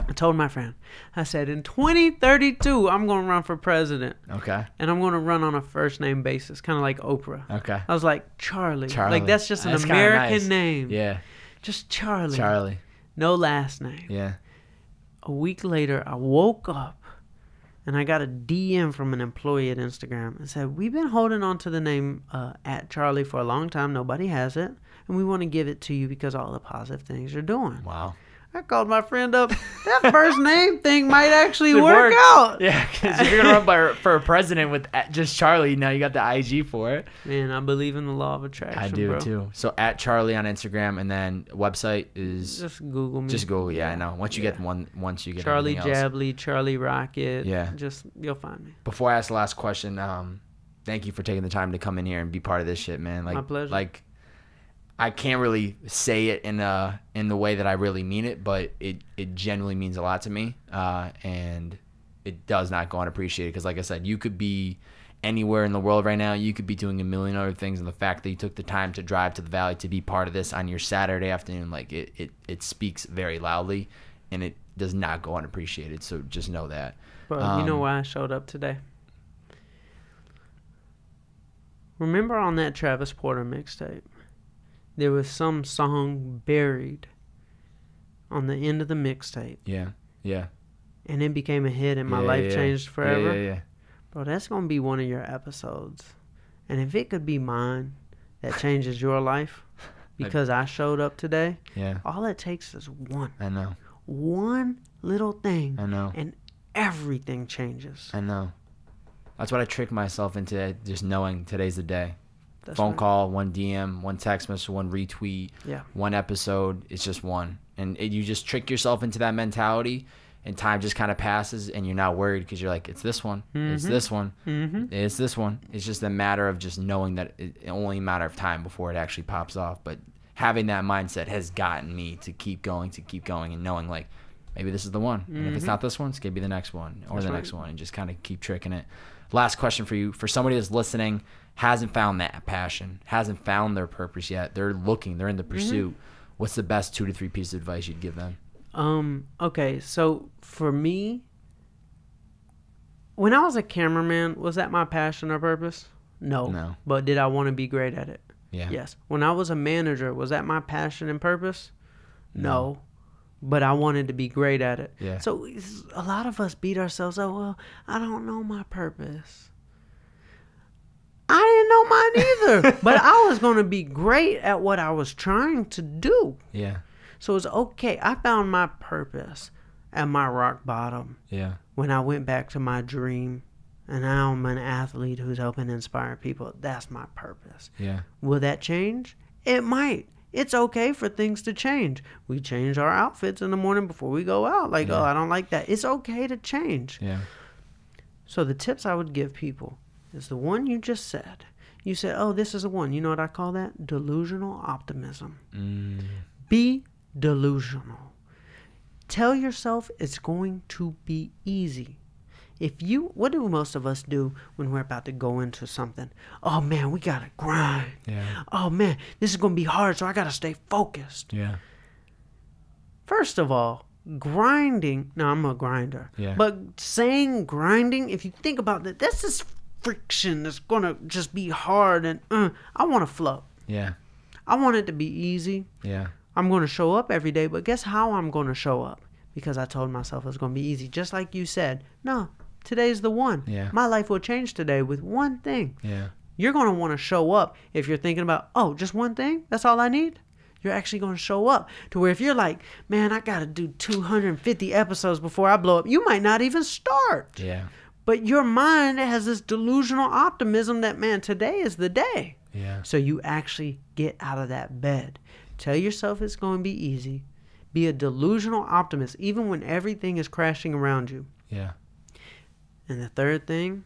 I told my friend, I said, in 2032, I'm going to run for president. Okay. And I'm going to run on a first name basis, kind of like Oprah. Okay. I was like, Charlie. Charlie. Like, that's just an That's kinda American nice. name. Yeah. Just Charlie. Charlie. No last name. Yeah. A week later, I woke up and I got a DM from an employee at Instagram and said, we've been holding on to the name at Charlie for a long time. Nobody has it. And we want to give it to you because all the positive things you're doing. Wow. I called my friend up. That first name thing might actually work out. Yeah, because if you're going to run for a president with just Charlie, now you got the IG for it. Man, I believe in the law of attraction, I do, bro. too. So, at Charlie on Instagram, and then website is... Just Google me. Just Google, yeah, I know. Once you get Charlie everything else. Jabley, Charlie Rocket. Yeah. Just, you'll find me. Before I ask the last question, thank you for taking the time to come in here and be part of this shit, man. Like, My pleasure. Like, I can't really say it in the way that I really mean it, but it genuinely means a lot to me, and it does not go unappreciated. Because, like I said, you could be anywhere in the world right now. You could be doing a million other things, and the fact that you took the time to drive to the Valley to be part of this on your Saturday afternoon, like it speaks very loudly, and it does not go unappreciated. So just know that. Bro, you know why I showed up today? Remember on that Travis Porter mixtape? There was some song buried on the end of the mixtape. Yeah, yeah. And it became a hit and my Yeah, life yeah. changed forever. Yeah. Bro, that's going to be one of your episodes. And if it could be mine that changes your life because I showed up today, Yeah. all it takes is one. I know. One little thing. I know. And everything changes. I know. That's what I tricked myself into, just knowing today's the day. That's Phone right. call, one DM, one text message, one retweet, Yeah. one episode. It's just one. And you just trick yourself into that mentality, and time just kind of passes, and you're not worried because you're like, it's this one. It's this one. It's this one. It's just a matter of just knowing that it's only a matter of time before it actually pops off. But having that mindset has gotten me to keep going, and knowing, like, maybe this is the one. And if it's not this one, it's going to be the next one or the next one, and just kind of keep tricking it. Last question for you. For somebody that's listening, hasn't found that passion, hasn't found their purpose yet, they're looking, they're in the pursuit, what's the best 2 to 3 pieces of advice you'd give them? Okay, so for me, when I was a cameraman, was that my passion or purpose? No. But did I want to be great at it? Yeah. Yes. When I was a manager, was that my passion and purpose? No. But I wanted to be great at it. Yeah. So a lot of us beat ourselves up. Well, I don't know my purpose. I didn't know mine either. But I was going to be great at what I was trying to do. Yeah. So it's okay. I found my purpose at my rock bottom. Yeah. When I went back to my dream. And now I'm an athlete who's helping inspire people. That's my purpose. Yeah. Will that change? It might. It's okay for things to change. We change our outfits in the morning before we go out. Like, oh, I don't like that. It's okay to change. Yeah. So the tips I would give people is the one you just said. You said, oh, this is the one. You know what I call that? Delusional optimism. Be delusional. Tell yourself it's going to be easy. What do most of us do when we're about to go into something? Oh man, we gotta grind. Yeah. Oh man, this is gonna be hard, so I gotta stay focused. Yeah. First of all, grinding. No, I'm a grinder. Yeah. But saying grinding, if you think about that, that's just friction that's gonna just be hard, and I want to flow. Yeah. I want it to be easy. Yeah. I'm gonna show up every day, but guess how I'm gonna show up? Because I told myself it's gonna be easy. Just like you said, no. Today's the one. Yeah. My life will change today with one thing. Yeah. You're going to want to show up if you're thinking about, oh, just one thing? That's all I need? You're actually going to show up to where if you're like, man, I got to do 250 episodes before I blow up, you might not even start. Yeah. But your mind has this delusional optimism that, man, today is the day. Yeah. So you actually get out of that bed. Tell yourself it's going to be easy. Be a delusional optimist, even when everything is crashing around you. Yeah. And the third thing,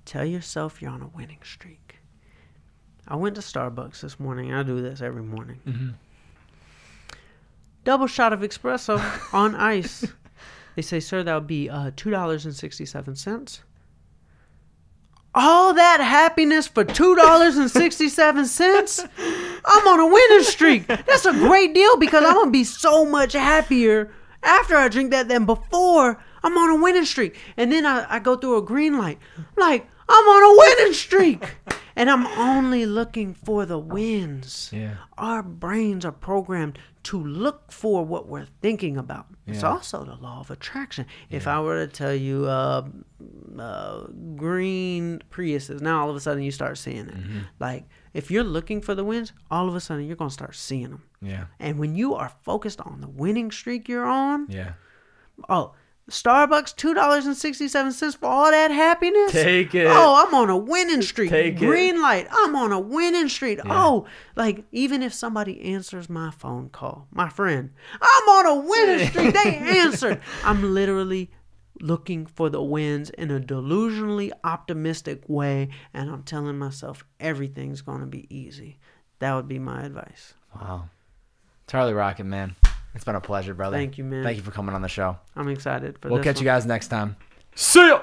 tell yourself you're on a winning streak. I went to Starbucks this morning. I do this every morning. Mm-hmm. Double shot of espresso on ice. They say, sir, that would be $2.67. All that happiness for $2.67? I'm on a winning streak. That's a great deal because I'm going to be so much happier after I drink that than before. I'm on a winning streak. And then I go through a green light. I'm like, I'm on a winning streak. And I'm only looking for the wins. Yeah. Our brains are programmed to look for what we're thinking about. It's also the law of attraction. If I were to tell you green Priuses, now all of a sudden you start seeing it. Like, if you're looking for the wins, all of a sudden you're going to start seeing them. Yeah. And when you are focused on the winning streak you're on, Yeah. Starbucks, $2.67 for all that happiness? Take it. Oh, I'm on a winning streak. Take it. Green light, I'm on a winning streak. Yeah. Oh, like even if somebody answers my phone call, my friend, I'm on a winning streak. They answered. I'm literally looking for the wins in a delusionally optimistic way, and I'm telling myself everything's going to be easy. That would be my advice. Wow. Totally rocking, man. It's been a pleasure, brother. Thank you, man. Thank you for coming on the show. I'm excited for this. We'll catch you guys next time. See ya!